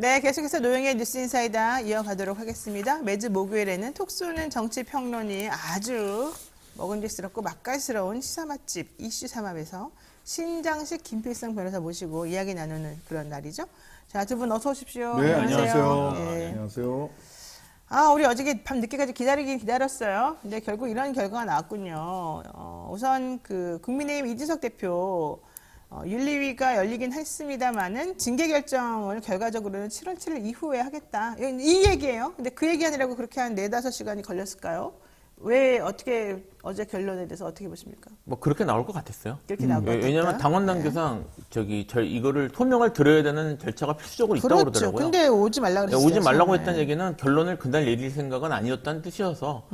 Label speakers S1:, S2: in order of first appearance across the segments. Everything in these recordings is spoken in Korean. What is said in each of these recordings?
S1: 네, 계속해서 노영의 뉴스 인사이다 이어가도록 하겠습니다. 매주 목요일에는 톡 쏘는 정치 평론이 아주 먹음직스럽고 맛깔스러운 시사 맛집 이슈 삼합에서 신장식 김필성 변호사 모시고 이야기 나누는 그런 날이죠. 자, 두 분 어서 오십시오.
S2: 네, 안녕하세요.
S1: 네.
S2: 안녕하세요.
S1: 우리 어저께 밤 늦게까지 기다리긴 기다렸어요. 근데 결국 이런 결과가 나왔군요. 우선 그 국민의힘 이준석 대표 윤리위가 열리긴 했습니다만은 징계 결정을 결과적으로는 7월 7일 이후에 하겠다. 이 얘기예요. 근데 그 얘기하느라고 그렇게 한 4-5시간이 걸렸을까요? 왜 어떻게 어제 결론에 대해서 어떻게 보십니까?
S3: 뭐 그렇게 나올 것 같았어요.
S1: 그렇게 나올 것 같았다.
S3: 왜냐하면 당원 단계상 이거를 소명을 들어야 되는 절차가 필수적으로 있다고
S1: 그렇죠.
S3: 그러더라고요.
S1: 근데 오지 말라 그랬어요.
S3: 오지 말라고 했다는 얘기는 결론을 그날 내릴 생각은 아니었다는 뜻이어서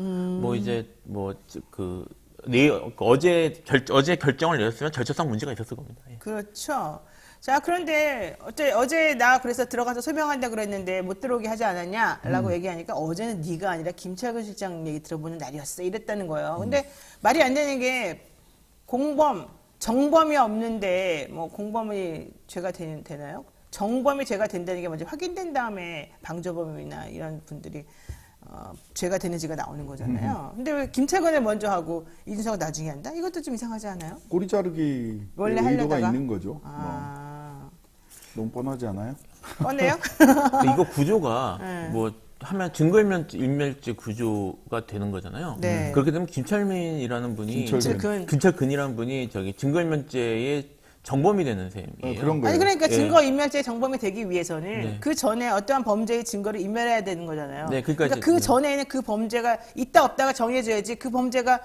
S3: 어제 결정을 내렸으면 절차상 문제가 있었을 겁니다. 예.
S1: 그렇죠. 자, 그런데 어제 나 그래서 들어가서 소명한다 그랬는데 못 들어오게 하지 않았냐라고 얘기하니까 어제는 네가 아니라 김철근 실장 얘기 들어보는 날이었어 이랬다는 거예요. 근데 말이 안 되는 게 정범이 없는데 뭐 공범이 죄가 되나요? 정범이 죄가 된다는 게 먼저 확인된 다음에 방조범이나 이런 분들이 죄가 되는지가 나오는 거잖아요. 근데 왜 김철근을 먼저 하고 이준석을 나중에 한다? 이것도 좀 이상하지 않아요?
S2: 꼬리 자르기
S1: 원래
S2: 의도가
S1: 하려다가?
S2: 있는 거죠. 너무 뻔하지 않아요?
S1: 뻔해요?
S3: 근데 이거 구조가
S1: 네.
S3: 뭐 하면 증거인멸죄 구조가 되는 거잖아요.
S1: 네.
S3: 그렇게 되면 김철민이라는 분이 김철근이라는 분이 정보인멸죄의 정범이 되는 셈이에요.
S2: 그런 거예요.
S1: 아니 그러니까
S3: 예.
S1: 증거인멸죄 정범이 되기 위해서는
S3: 네.
S1: 그 전에 어떠한 범죄의 증거를 인멸해야 되는 거잖아요.
S3: 네,
S1: 그러니까
S3: 이제,
S1: 그 전에는 그 범죄가 있다 없다가 정해져야지 그 범죄가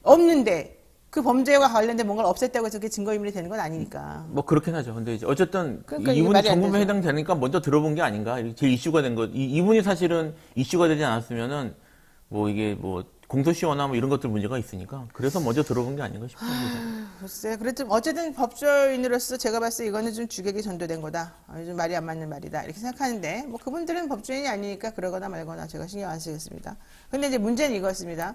S1: 없는데 그 범죄와 관련된 뭔가를 없앴다고 해서 그게 증거인멸이 되는 건 아니니까.
S3: 뭐 그렇긴 하죠. 근데 이제 어쨌든
S1: 그러니까 이게
S3: 이분이
S1: 말이 안
S3: 정범에
S1: 되죠.
S3: 해당되니까 먼저 들어본 게 아닌가. 제일 이슈가 된 거. 이분이 사실은 이슈가 되지 않았으면은 뭐 이게 뭐 공소시효나 뭐 이런 것들 문제가 있으니까 그래서 먼저 들어본 게 아닌가 싶어요.
S1: 글쎄, 그래도 어쨌든 법조인으로서 제가 봤을 때 이거는 좀 주객이 전도된 거다. 좀 말이 안 맞는 말이다. 이렇게 생각하는데 뭐 그분들은 법조인이 아니니까 그러거나 말거나 제가 신경 안 쓰겠습니다. 근데 이제 문제는 이거였습니다.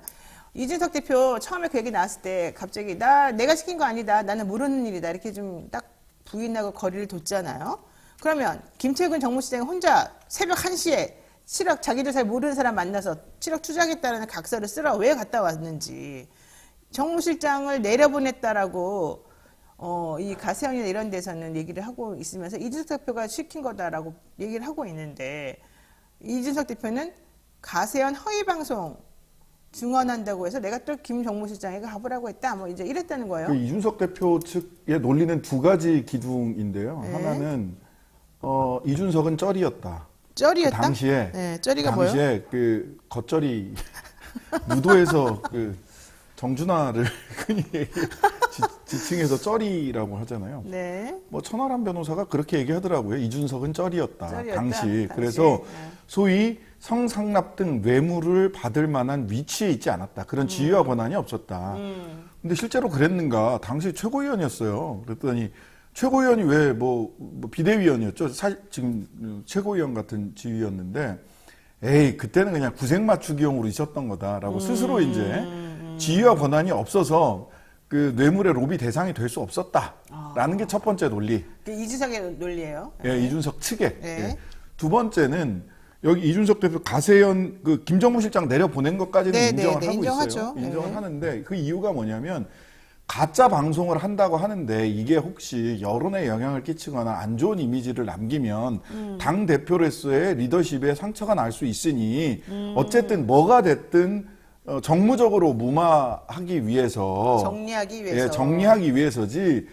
S1: 이준석 대표 처음에 그 얘기 나왔을 때 갑자기 내가 시킨 거 아니다. 나는 모르는 일이다. 이렇게 좀 딱 부인하고 거리를 뒀잖아요. 그러면 김철근 정무실장이 혼자 새벽 1시에 7억 자기들 잘 모르는 사람 만나서 7억 투자하겠다는 각서를 쓰러 왜 갔다 왔는지 정무실장을 내려보냈다라고 이 가세현이나 이런 데서는 얘기를 하고 있으면서 이준석 대표가 시킨 거다라고 얘기를 하고 있는데 이준석 대표는 가세현 허위 방송 증언한다고 해서 내가 또 김 정무실장에게 가보라고 했다. 뭐 이제 이랬다는 거예요.
S2: 그 이준석 대표 측의 논리는 두 가지 기둥인데요.
S1: 네.
S2: 하나는 이준석은 쩔이었다.
S1: 쩔이었다?
S2: 그 당시에
S1: 네, 쩔이가 뭐예요?
S2: 당시에 그 겉절이 무도에서 그 정준하를 흔히 지칭해서 쩔이라고 하잖아요.
S1: 네.
S2: 뭐 천하람 변호사가 그렇게 얘기하더라고요. 이준석은 쩔이었다. 당시.
S1: 당시에.
S2: 그래서
S1: 네.
S2: 소위 성상납 등 뇌물을 받을 만한 위치에 있지 않았다. 그런 지위와 권한이 없었다. 근데 실제로 그랬는가? 당시 최고위원이었어요. 그랬더니 최고위원이 왜 뭐 비대위원이었죠. 사실 지금 최고위원 같은 지위였는데 에이 그때는 그냥 구색 맞추기용으로 있었던 거다라고 스스로 이제 지위와 권한이 없어서 그 뇌물의 로비 대상이 될 수 없었다라는 게 첫 번째 논리.
S1: 그 이준석의 논리예요.
S2: 예, 이준석 측에.
S1: 네.
S2: 예. 두 번째는 여기 이준석 대표 가세현 그 김정무 실장 내려보낸 것까지는
S1: 네,
S2: 인정을
S1: 네,
S2: 하고
S1: 인정하죠.
S2: 있어요.
S1: 네.
S2: 인정을 하는데 그 이유가 뭐냐면 가짜 방송을 한다고 하는데 이게 혹시 여론에 영향을 끼치거나 안 좋은 이미지를 남기면 당 대표로서의 리더십에 상처가 날 수 있으니 어쨌든 뭐가 됐든 정무적으로 무마하기 위해서
S1: 정리하기 위해서.
S2: 예, 정리하기 위해서지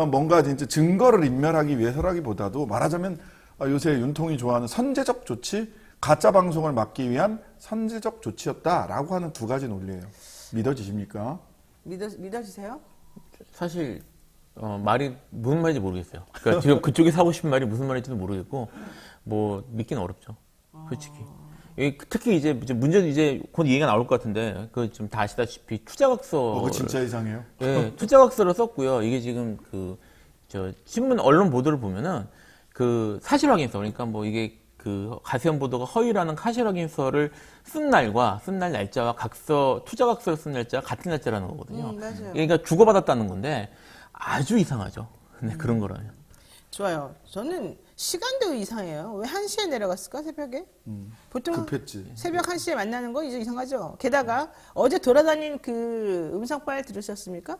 S2: 뭔가 진짜 증거를 인멸하기 위해서라기보다도 말하자면 요새 윤통이 좋아하는 선제적 조치, 가짜 방송을 막기 위한 선제적 조치였다라고 하는 두 가지 논리예요. 믿어지십니까?
S1: 믿어주세요?
S3: 사실 말이 무슨 말인지 모르겠어요. 그러니까 지금 그쪽이 사고 싶은 말이 무슨 말인지도 모르겠고 뭐 믿기는 어렵죠. 솔직히. 특히 이제 문제는 이제 곧 얘기가 나올 것 같은데 그 좀 다 아시다시피 투자각서.
S2: 그거 진짜 이상해요.
S3: 예, 투자각서를 썼고요. 이게 지금 신문 언론 보도를 보면은 그 사실 확인서 그러니까 뭐 이게 그 가세현 보도가 허위라는 사실 확인서를 쓴 날과 쓴 날 날짜와 투자각서를 쓴 날짜가 같은 날짜라는 거거든요.
S1: 맞아요.
S3: 그러니까 주고받았다는 건데 아주 이상하죠. 네, 그런 거라면.
S1: 좋아요. 저는 시간도 이상해요. 왜 1시에 내려갔을까, 새벽에? 보통
S2: 급했지.
S1: 새벽 1시에 만나는 거 이제 이상하죠. 게다가 어제 돌아다닌 그 음성 파일 들으셨습니까?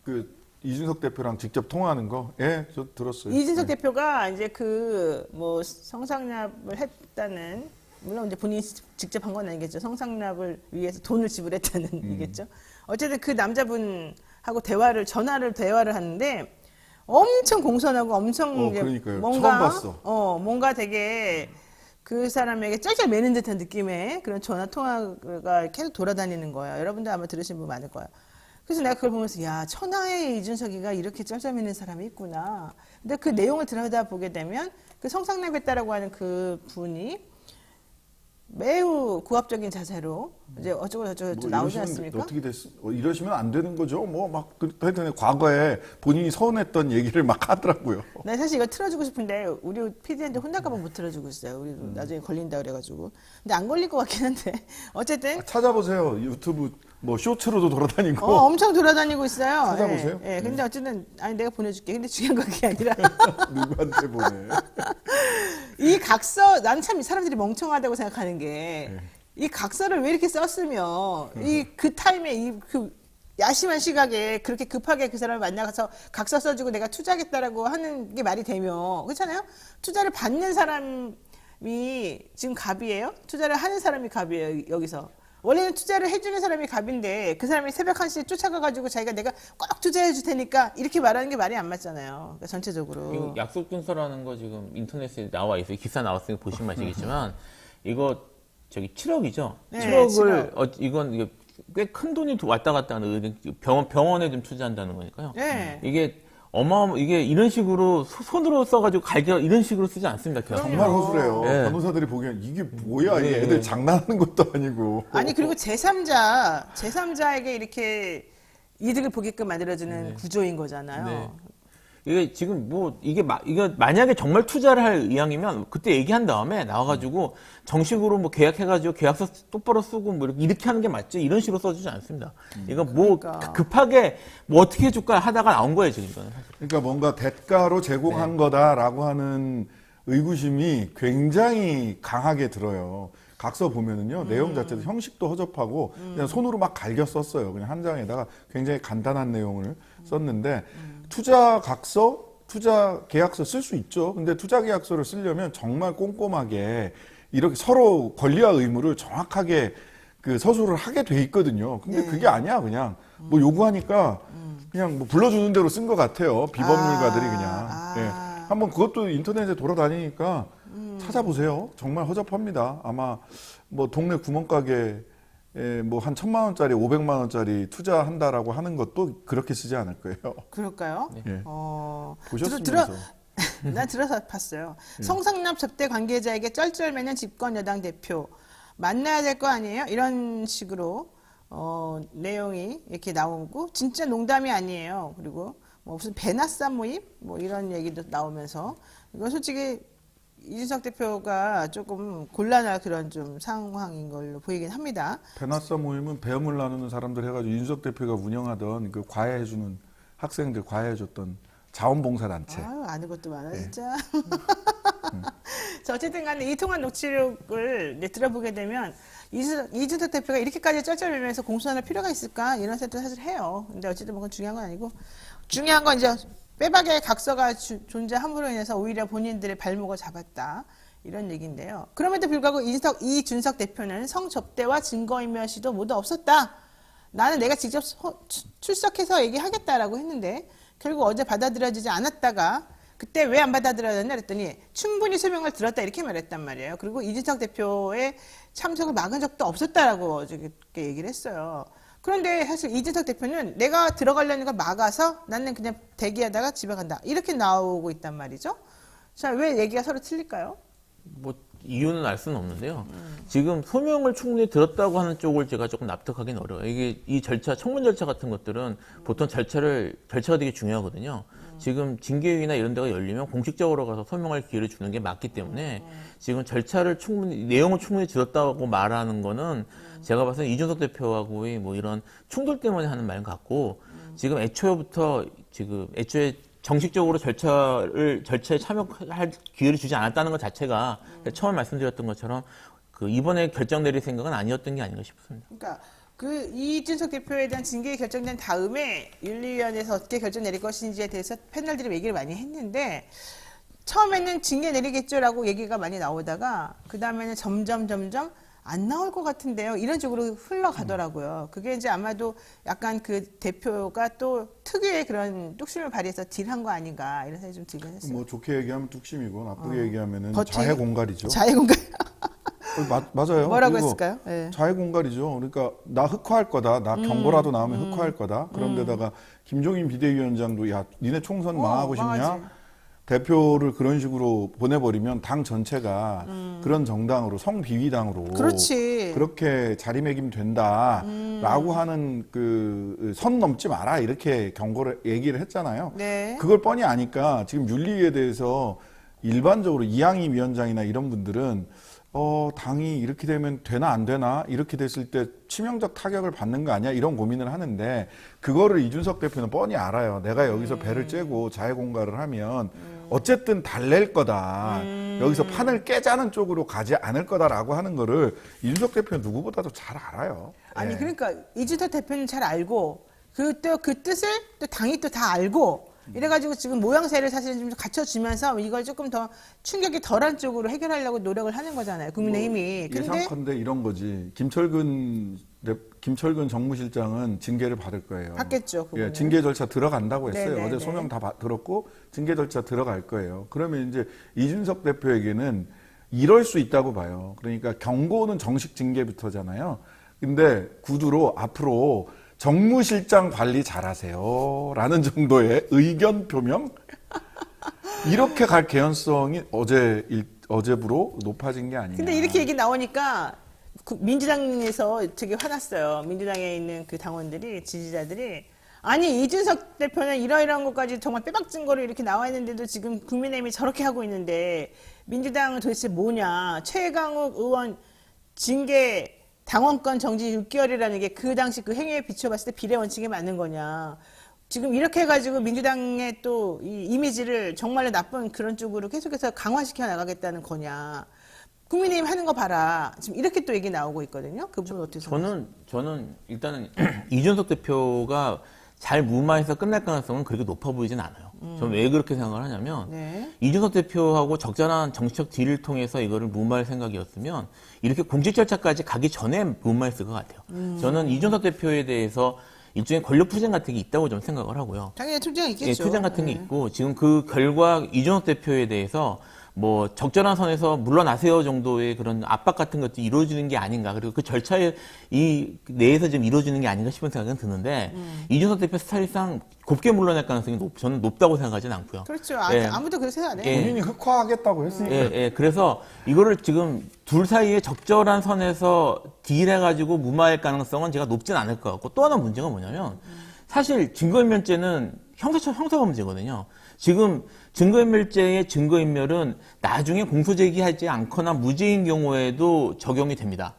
S2: 그 이준석 대표랑 직접 통화하는 거, 예, 저 들었어요.
S1: 이준석
S2: 네.
S1: 대표가 이제 그 뭐 성상납을 했다는, 물론 이제 본인이 직접 한 건 아니겠죠. 성상납을 위해서 돈을 지불했다는 얘기겠죠. 어쨌든 그 남자분하고 전화를 하는데 엄청 공손하고 엄청 이제
S2: 그러니까요.
S1: 뭔가
S2: 처음 봤어.
S1: 뭔가 되게 그 사람에게 짤짤 매는 듯한 느낌의 그런 전화 통화가 계속 돌아다니는 거예요. 여러분들 아마 들으신 분 많을 거예요. 그래서 내가 그걸 보면서 야, 천하의 이준석이가 이렇게 짤짤 매는 사람이 있구나. 근데 그 내용을 들여다보게 되면 그 성상납했다라고 하는 그 분이 매우 고압적인 자세로 이제 어쩌고 저쩌고 나오지
S2: 이러시면
S1: 않습니까?
S2: 어떻게 이러시면 안 되는 거죠. 뭐 막 하여튼 과거에 본인이 서운했던 얘기를 막 하더라고요.
S1: 나 사실 이거 틀어주고 싶은데 우리 PD한테 혼날까봐 못 틀어주고 있어요. 우리도 나중에 걸린다 그래가지고. 근데 안 걸릴 것 같긴 한데 어쨌든
S2: 찾아보세요. 유튜브 뭐 쇼츠로도 돌아다니고.
S1: 엄청 돌아다니고 있어요.
S2: 찾아보세요.
S1: 예, 예. 근데 어쨌든 아니 내가 보내줄게. 근데 중요한 건 그게 아니라
S2: 누구한테 보내?
S1: 이 각서, 난 참 이 사람들이 멍청하다고 생각하는 게 이 각서를 왜 이렇게 썼으며 이 그 타임에 이 그 야심한 시각에 그렇게 급하게 그 사람을 만나서 각서 써주고 내가 투자하겠다라고 하는 게 말이 되며, 그렇잖아요? 투자를 받는 사람이 지금 갑이에요? 투자를 하는 사람이 갑이에요, 여기서. 원래는 투자를 해주는 사람이 갑인데 그 사람이 새벽 1시에 쫓아가가지고 자기가 내가 꼭 투자해 줄 테니까 이렇게 말하는 게 말이 안 맞잖아요. 그러니까 전체적으로.
S3: 이거 약속 준서라는 거 지금 인터넷에 나와 있어요. 기사 나왔으니까 보시면 아시겠지만 이거 저기 7억이죠.
S1: 네,
S3: 7억을 이건 이게 꽤 큰 돈이 왔다 갔다 하는 병원에 좀 투자한다는 거니까요.
S1: 네.
S3: 이게 이게 이런 식으로 손으로 써가지고 이런 식으로 쓰지 않습니다. 계약서.
S2: 정말 허술해요.
S3: 네.
S2: 변호사들이 보기엔 이게 뭐야? 이 애들 장난하는 것도 아니고.
S1: 아니 그리고 제3자에게 이렇게 이득을 보게끔 만들어주는 구조인 거잖아요.
S3: 네. 이게 지금 이게 만약에 정말 투자를 할 의향이면 그때 얘기한 다음에 나와가지고 정식으로 뭐 계약해가지고 계약서 똑바로 쓰고 뭐 이렇게 하는 게 맞지, 이런 식으로 써주지 않습니다. 이거
S1: 그러니까.
S3: 급하게 뭐 어떻게 해줄까 하다가 나온 거예요, 지금 이거는.
S2: 그러니까 뭔가 대가로 제공한 거다라고 하는 의구심이 굉장히 강하게 들어요. 각서 보면은요, 내용 자체도 형식도 허접하고 그냥 손으로 막 갈겨 썼어요. 그냥 한 장에다가 굉장히 간단한 내용을 썼는데 투자 각서, 투자 계약서 쓸 수 있죠. 근데 투자 계약서를 쓰려면 정말 꼼꼼하게 이렇게 서로 권리와 의무를 정확하게 그 서술을 하게 돼 있거든요. 근데 그게 아니야. 그냥 뭐 요구하니까 그냥 뭐 불러주는 대로 쓴 것 같아요. 비법률가들이 그냥. 예. 한번 그것도 인터넷에 돌아다니니까 찾아보세요. 정말 허접합니다. 아마 뭐 동네 구멍가게 뭐 한 1,000만 원짜리, 500만 원짜리 투자한다라고 하는 것도 그렇게 쓰지 않을 거예요.
S1: 그럴까요?
S2: 예.
S1: 보셨으면서.
S2: 보셨으면서.
S1: 난 들어서 봤어요. 성상납 접대 관계자에게 쩔쩔매는 집권 여당 대표 만나야 될 거 아니에요? 이런 식으로 내용이 이렇게 나오고 진짜 농담이 아니에요. 그리고 뭐 무슨 배나쌈 모임 뭐 이런 얘기도 나오면서 이건 솔직히 이준석 대표가 조금 곤란한 그런 좀 상황인 걸로 보이긴 합니다.
S2: 배나싸 모임은 배움을 나누는 사람들 해가지고 윤석 대표가 운영하던 그 과외해주는 학생들 과외해줬던 자원봉사단체.
S1: 아유, 아는 것도 많아, 진짜. 자, 어쨌든 간에 이 통화 녹취록을 이제 들어보게 되면 이준석 대표가 이렇게까지 쩔쩔매면서 공수할 필요가 있을까? 이런 생각도 사실 해요. 근데 어쨌든 뭐 그건 중요한 건 아니고. 중요한 건 이제 빼박의 각서가 존재함으로 인해서 오히려 본인들의 발목을 잡았다. 이런 얘기인데요. 그럼에도 불구하고 이준석 대표는 성접대와 증거인멸시도 모두 없었다. 나는 내가 직접 출석해서 얘기하겠다라고 했는데 결국 어제 받아들여지지 않았다가 그때 왜 안 받아들여졌냐 그랬더니 충분히 설명을 들었다 이렇게 말했단 말이에요. 그리고 이준석 대표의 참석을 막은 적도 없었다라고 이렇게 얘기를 했어요. 그런데 사실 이준석 대표는 내가 들어가려는 걸 막아서 나는 그냥 대기하다가 집에 간다. 이렇게 나오고 있단 말이죠. 자, 왜 얘기가 서로 틀릴까요?
S3: 뭐 이유는 알 수는 없는데요. 지금 소명을 충분히 들었다고 하는 쪽을 제가 조금 납득하기는 어려워요. 이게 이 절차, 청문 절차 같은 것들은 보통 절차가 되게 중요하거든요. 지금 징계위나 이런 데가 열리면 공식적으로 가서 소명할 기회를 주는 게 맞기 때문에 지금 내용을 충분히 들었다고 말하는 거는 제가 봐서는 이준석 대표하고의 뭐 이런 충돌 때문에 하는 말 같고 지금 애초에 정식적으로 절차에 참여할 기회를 주지 않았다는 것 자체가 처음 말씀드렸던 것처럼 그 이번에 결정 내릴 생각은 아니었던 게 아닌가 싶습니다.
S1: 그러니까 그 이준석 대표에 대한 징계 결정된 다음에 윤리위원회에서 어떻게 결정 내릴 것인지에 대해서 패널들이 얘기를 많이 했는데 처음에는 징계 내리겠죠라고 얘기가 많이 나오다가 그 다음에는 점점 안 나올 것 같은데요. 이런 쪽으로 흘러가더라고요. 그게 이제 아마도 약간 그 대표가 또 특유의 그런 뚝심을 발휘해서 딜한 거 아닌가 이런 생각이 좀 들긴 했어요.
S2: 뭐 좋게 얘기하면 뚝심이고 나쁘게 얘기하면은
S1: 버티-
S2: 자해공갈이죠.
S1: 자해공갈
S2: 맞아요.
S1: 뭐라고
S2: 그리고
S1: 했을까요? 예.
S2: 자해공갈이죠. 그러니까 나 흑화할 거다. 나 경고라도 나오면 흑화할 거다. 그런데다가 김종인 비대위원장도 야 니네 총선 망하고 싶냐?
S1: 망하지.
S2: 대표를 그런 식으로 보내버리면 당 전체가 그런 정당으로 성비위당으로
S1: 그렇지.
S2: 그렇게 자리매김된다라고 하는 그 선 넘지 마라 이렇게 경고를 얘기를 했잖아요.
S1: 네.
S2: 그걸 뻔히 아니까 지금 윤리위에 대해서 일반적으로 이양희 위원장이나 이런 분들은 당이 이렇게 되면 되나 안 되나 이렇게 됐을 때 치명적 타격을 받는 거 아니야 이런 고민을 하는데 그거를 이준석 대표는 뻔히 알아요. 내가 여기서 배를 째고 자해공갈을 하면 어쨌든 달랠 거다. 여기서 판을 깨자는 쪽으로 가지 않을 거다라고 하는 거를 이준석 대표는 누구보다도 잘 알아요.
S1: 아니
S2: 예.
S1: 그러니까 이준석 대표는 잘 알고 그 뜻을 또 당이 또 다 알고 이래가지고 지금 모양새를 사실 좀 갖춰주면서 이걸 조금 더 충격이 덜한 쪽으로 해결하려고 노력을 하는 거잖아요. 국민의힘이. 근데
S2: 예상컨대 이런 거지. 김철근 정무실장은 징계를 받을 거예요.
S1: 받겠죠. 그분은.
S2: 예, 징계 절차 들어간다고 했어요.
S1: 네네네.
S2: 어제 소명 다 들었고 징계 절차 들어갈 거예요. 그러면 이제 이준석 대표에게는 이럴 수 있다고 봐요. 그러니까 경고는 정식 징계부터잖아요. 근데 구두로 앞으로 정무실장 관리 잘하세요. 라는 정도의 의견 표명? 이렇게 갈 개연성이 어제부로 높아진 게 아니냐.
S1: 근데 이렇게 얘기 나오니까 민주당에서 되게 화났어요. 민주당에 있는 그 당원들이, 지지자들이. 아니, 이준석 대표는 이러이러한 것까지 정말 빼박 증거로 이렇게 나와 있는데도 지금 국민의힘이 저렇게 하고 있는데 민주당은 도대체 뭐냐. 최강욱 의원 징계 당원권 정지 6개월이라는 게 그 당시 그 행위에 비춰봤을 때 비례 원칙에 맞는 거냐. 지금 이렇게 해가지고 민주당의 또 이 이미지를 정말로 나쁜 그런 쪽으로 계속해서 강화시켜 나가겠다는 거냐. 국민의힘 하는 거 봐라. 지금 이렇게 또 얘기 나오고 있거든요. 그 부분 어떻게 생각하세요?
S3: 저는 일단은 이준석 대표가 잘 무마해서 끝날 가능성은 그렇게 높아 보이진 않아요. 저는 왜 그렇게 생각을 하냐면
S1: 네.
S3: 이준석 대표하고 적절한 정치적 딜을 통해서 이거를 무마할 생각이었으면 이렇게 공직 절차까지 가기 전에 무마했을 것 같아요. 저는 이준석 대표에 대해서 일종의 권력 투쟁 같은 게 있다고 좀 생각을 하고요.
S1: 당연히 투쟁
S3: 예,
S1: 있겠죠.
S3: 투쟁 같은 게
S1: 네.
S3: 있고 지금 그 결과 이준석 대표에 대해서 뭐 적절한 선에서 물러나세요 정도의 그런 압박 같은 것도 이루어지는 게 아닌가. 그리고 그 절차에 이 내에서 지금 이루어지는 게 아닌가 싶은 생각은 드는데 이준석 대표 스타일상 곱게 물러날 가능성이 저는 높다고 생각하지는 않고요.
S1: 그렇죠.
S3: 예.
S1: 아무도 그렇게 생각 안 해요.
S3: 예.
S2: 본인이 흑화하겠다고 했으니까.
S3: 그래서 이거를 지금 둘 사이에 적절한 선에서 딜해가지고 무마할 가능성은 제가 높진 않을 것 같고 또 하나 문제가 뭐냐면 사실 증거인멸죄는 형사범죄거든요. 지금 증거인멸죄의 증거인멸은 나중에 공소제기하지 않거나 무죄인 경우에도 적용이 됩니다.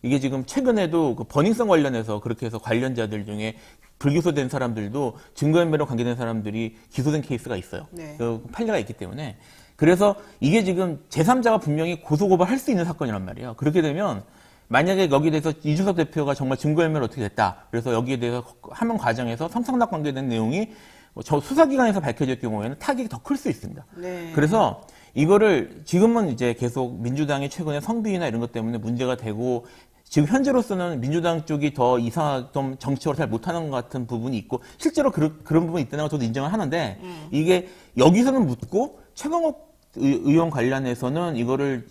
S3: 이게 지금 최근에도 그 버닝썬 관련해서 그렇게 해서 관련자들 중에 불기소된 사람들도 증거인멸로 관계된 사람들이 기소된 케이스가 있어요.
S1: 네.
S3: 그 판례가 있기 때문에. 그래서 이게 지금 제3자가 분명히 고소고발할 수 있는 사건이란 말이에요. 그렇게 되면 만약에 여기에 대해서 이준석 대표가 정말 증거인멸 어떻게 됐다. 그래서 여기에 대해서 하는 과정에서 성상납 관계된 내용이 저 수사기관에서 밝혀질 경우에는 타격이 더 클 수 있습니다.
S1: 네.
S3: 그래서 이거를 지금은 이제 계속 민주당이 최근에 성비위나 이런 것 때문에 문제가 되고 지금 현재로서는 민주당 쪽이 더 좀 정치적으로 잘 못하는 것 같은 부분이 있고 실제로 그런 부분이 있다는 걸 저도 인정을 하는데 이게 여기서는 묻고 최강욱 의원 관련해서는 이거를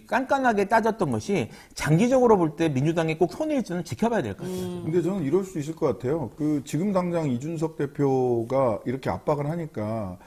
S3: 깐깐하게 따졌던 것이 장기적으로 볼 때 민주당이 꼭 손해일지는 지켜봐야 될 것 같아요.
S2: 근데 저는 이럴 수 있을 것 같아요. 지금 당장 이준석 대표가 이렇게 압박을 하니까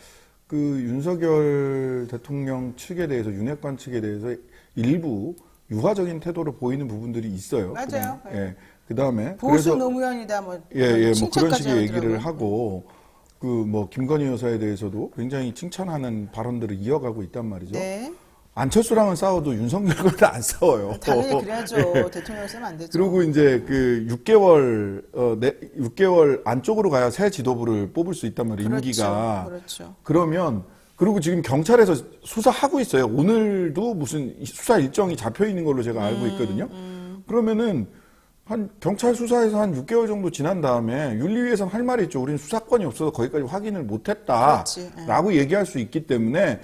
S2: 윤석열 대통령 측에 대해서 윤핵관 측에 대해서 일부 유화적인 태도를 보이는 부분들이 있어요.
S1: 맞아요.
S2: 예. 그다음에
S1: 보수 노무현이다 뭐
S2: 뭐 그런
S1: 칭찬까지
S2: 식의 얘기를
S1: 하더라고요.
S2: 하고 김건희 여사에 대해서도 굉장히 칭찬하는 발언들을 이어가고 있단 말이죠.
S1: 네.
S2: 안철수랑은 싸워도 윤석열과는 안 싸워요.
S1: 당연히 그래야죠. 대통령을 쓰면 안 되죠.
S2: 그리고 이제 그 6개월 안쪽으로 가야 새 지도부를 뽑을 수 있단 말이에요.
S1: 그렇죠.
S2: 임기가.
S1: 그렇죠.
S2: 그러면 그리고 지금 경찰에서 수사하고 있어요. 오늘도 무슨 수사 일정이 잡혀 있는 걸로 제가 알고 있거든요. 그러면은 한 경찰 수사에서 한 6개월 정도 지난 다음에 윤리위에서는 할 말이 있죠. 우리는 수사권이 없어서 거기까지 확인을
S1: 그렇지.
S2: 못했다라고 얘기할 수 있기 때문에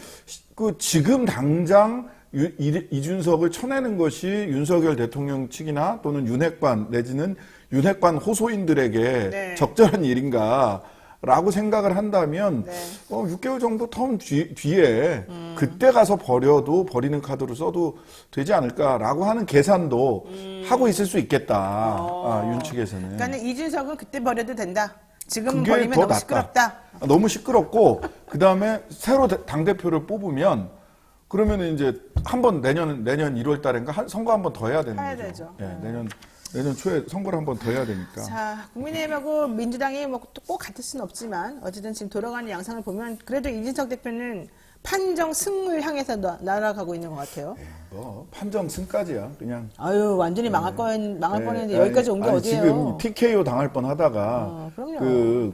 S2: 그 지금 당장 이준석을 쳐내는 것이 윤석열 대통령 측이나 또는 윤핵관 내지는 윤핵관 호소인들에게
S1: 네.
S2: 적절한 일인가라고 생각을 한다면
S1: 네.
S2: 6개월 정도 텀 뒤에 그때 가서 버리는 카드로 써도 되지 않을까라고 하는 계산도 하고 있을 수 있겠다. 윤 측에서는.
S1: 그러니까 이준석은 그때 버려도 된다. 지금
S2: 그게
S1: 버리면
S2: 더
S1: 너무
S2: 낫다.
S1: 시끄럽다.
S2: 너무 시끄럽고 그다음에 새로 당대표를 뽑으면 그러면 이제 한번 내년 1월 달인가 선거 한 번 더 해야 되는
S1: 해야
S2: 거죠.
S1: 되죠.
S2: 예, 내년 초에 선거를 한 번 더 해야 되니까.
S1: 자, 국민의힘하고 민주당이 뭐 꼭 같을 수는 없지만 어쨌든 지금 돌아가는 양상을 보면 그래도 이준석 대표는 판정 승을 향해서 날아가고 있는 것 같아요.
S2: 뭐 판정 승까지야 그냥.
S1: 아유, 완전히 망할 뻔했는데
S2: 예,
S1: 여기까지 온 게
S2: 아니,
S1: 어디예요?
S2: 지금 TKO 당할 뻔하다가
S1: 그럼요.